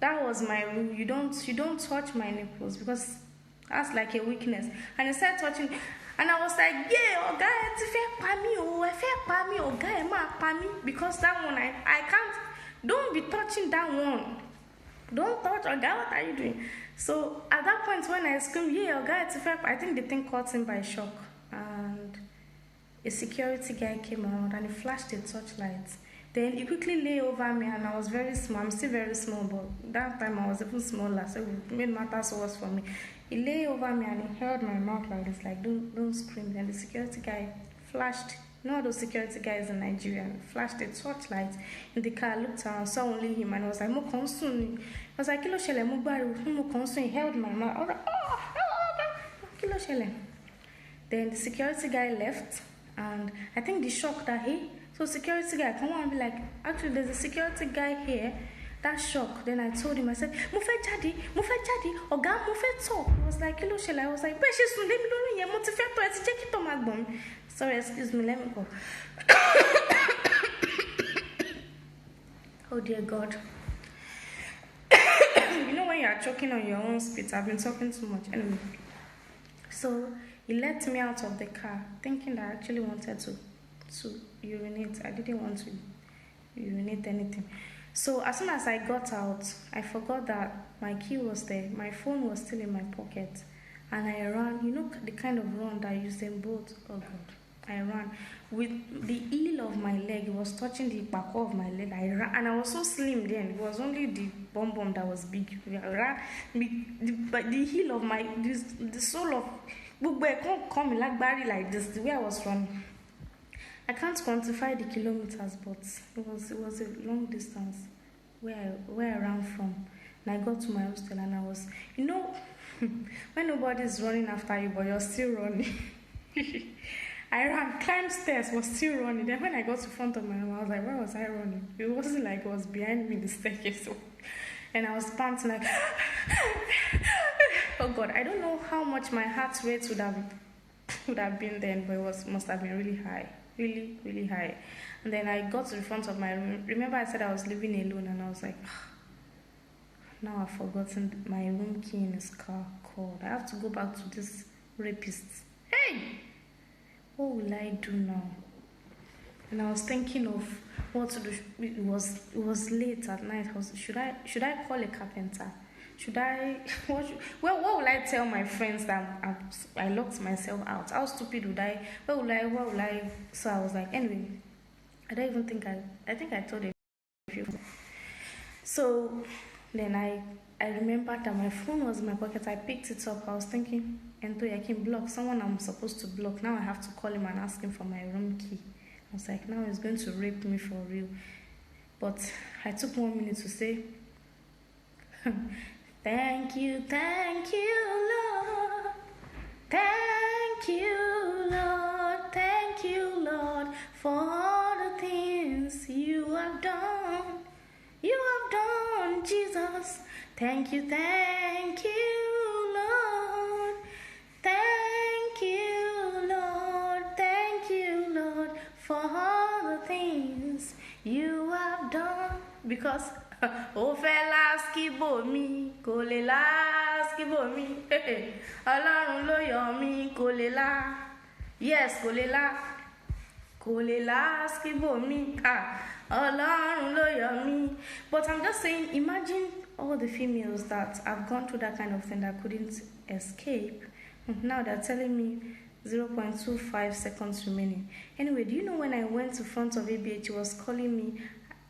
That was my rule. You don't touch my nipples because that's like a weakness. And he started touching, and I was like, yeah, Oga, Oga, Oga, because that one I can't. Don't be touching that one. Don't touch Oga. What are you doing? So at that point when I screamed, yeah, Oga, I think the thing caught him by shock, and a security guy came around and he flashed a torchlight. Then he quickly lay over me, and I was very small. I'm still very small, but that time I was even smaller, so it made matters worse for me. He lay over me and he held my mouth like this, like don't scream. Then the security guy flashed. You know those security guys in Nigeria, flashed a torchlight in the car. I looked around, saw only him, and I was like, "Mo konsun." I was like, "Kilo shele mo gbariwo, mo konsun." He held my mouth. I was like, "Oh, kilo shele." Then the security guy left, and I think the shock that so security guy come on and be like, actually there's a security guy here. That shock. Then I told him, I said, mo fe jáde, Oga, mo fe talk. He was like, kilo shele. I was like, "Be she sun le mi lori yen, mo ti fe to, e ti je ki to ma gbon mi." Sorry, excuse me, let me go. Oh dear God. You know when you are choking on your own spit, I've been talking too much. Anyway. So he let me out of the car, thinking that I actually wanted to urinate. I didn't want to urinate anything. So as soon as I got out, I forgot that my key was there. My phone was still in my pocket. And I ran, you know the kind of run that I used in both. Oh God. I ran with the heel of my leg. It was touching the back of my leg. I ran, and I was so slim then. It was only the bum that was big. I ran, but the heel of my, the sole of, can't come like this. The way I was running, I can't quantify the kilometers, but it was a long distance where I ran from. And I got to my hostel, and I was, you know, when nobody's running after you, but you're still running. I ran, climbed stairs, was still running. Then when I got to front of my room, I was like, where was I running? It wasn't like it was behind me, the staircase. And I was panting like, oh God, I don't know how much my heart rate would have been then, but it must have been really high. Really, really high. And then I got to the front of my room. Remember I said I was living alone, and I was like, now I've forgotten my room key in his car called. I have to go back to this rapist. Hey! What will I do now? And I was thinking of what to do. It was late at night. Should I call a carpenter? What will I tell my friends that I locked myself out? How stupid would I? What will I? So I was like, anyway, I don't even think I think I told a few. So then I remembered that my phone was in my pocket. I picked it up. I was thinking, Ento, I can block someone I'm supposed to block. Now I have to call him and ask him for my room key. I was like, now he's going to rape me for real. But I took 1 minute to say, thank you, Lord. Thank you, Lord, for all the things you have done. You have done, Jesus. Thank you, Lord. Thank you, Lord, for all the things you have done. Because, oh, fellas, keep me, kole last síbòmí. Ọlọ́run ló yọ mí, kò lè lá. Yes, kò lè lá. Kò lè lá síbòmí. Ọlọ́run ló yọ mí. But I'm just saying, imagine all the females that have gone through that kind of thing that couldn't escape. Now they're telling me 0.25 seconds remaining. Anyway, do you know when I went to front of ABH, he was calling me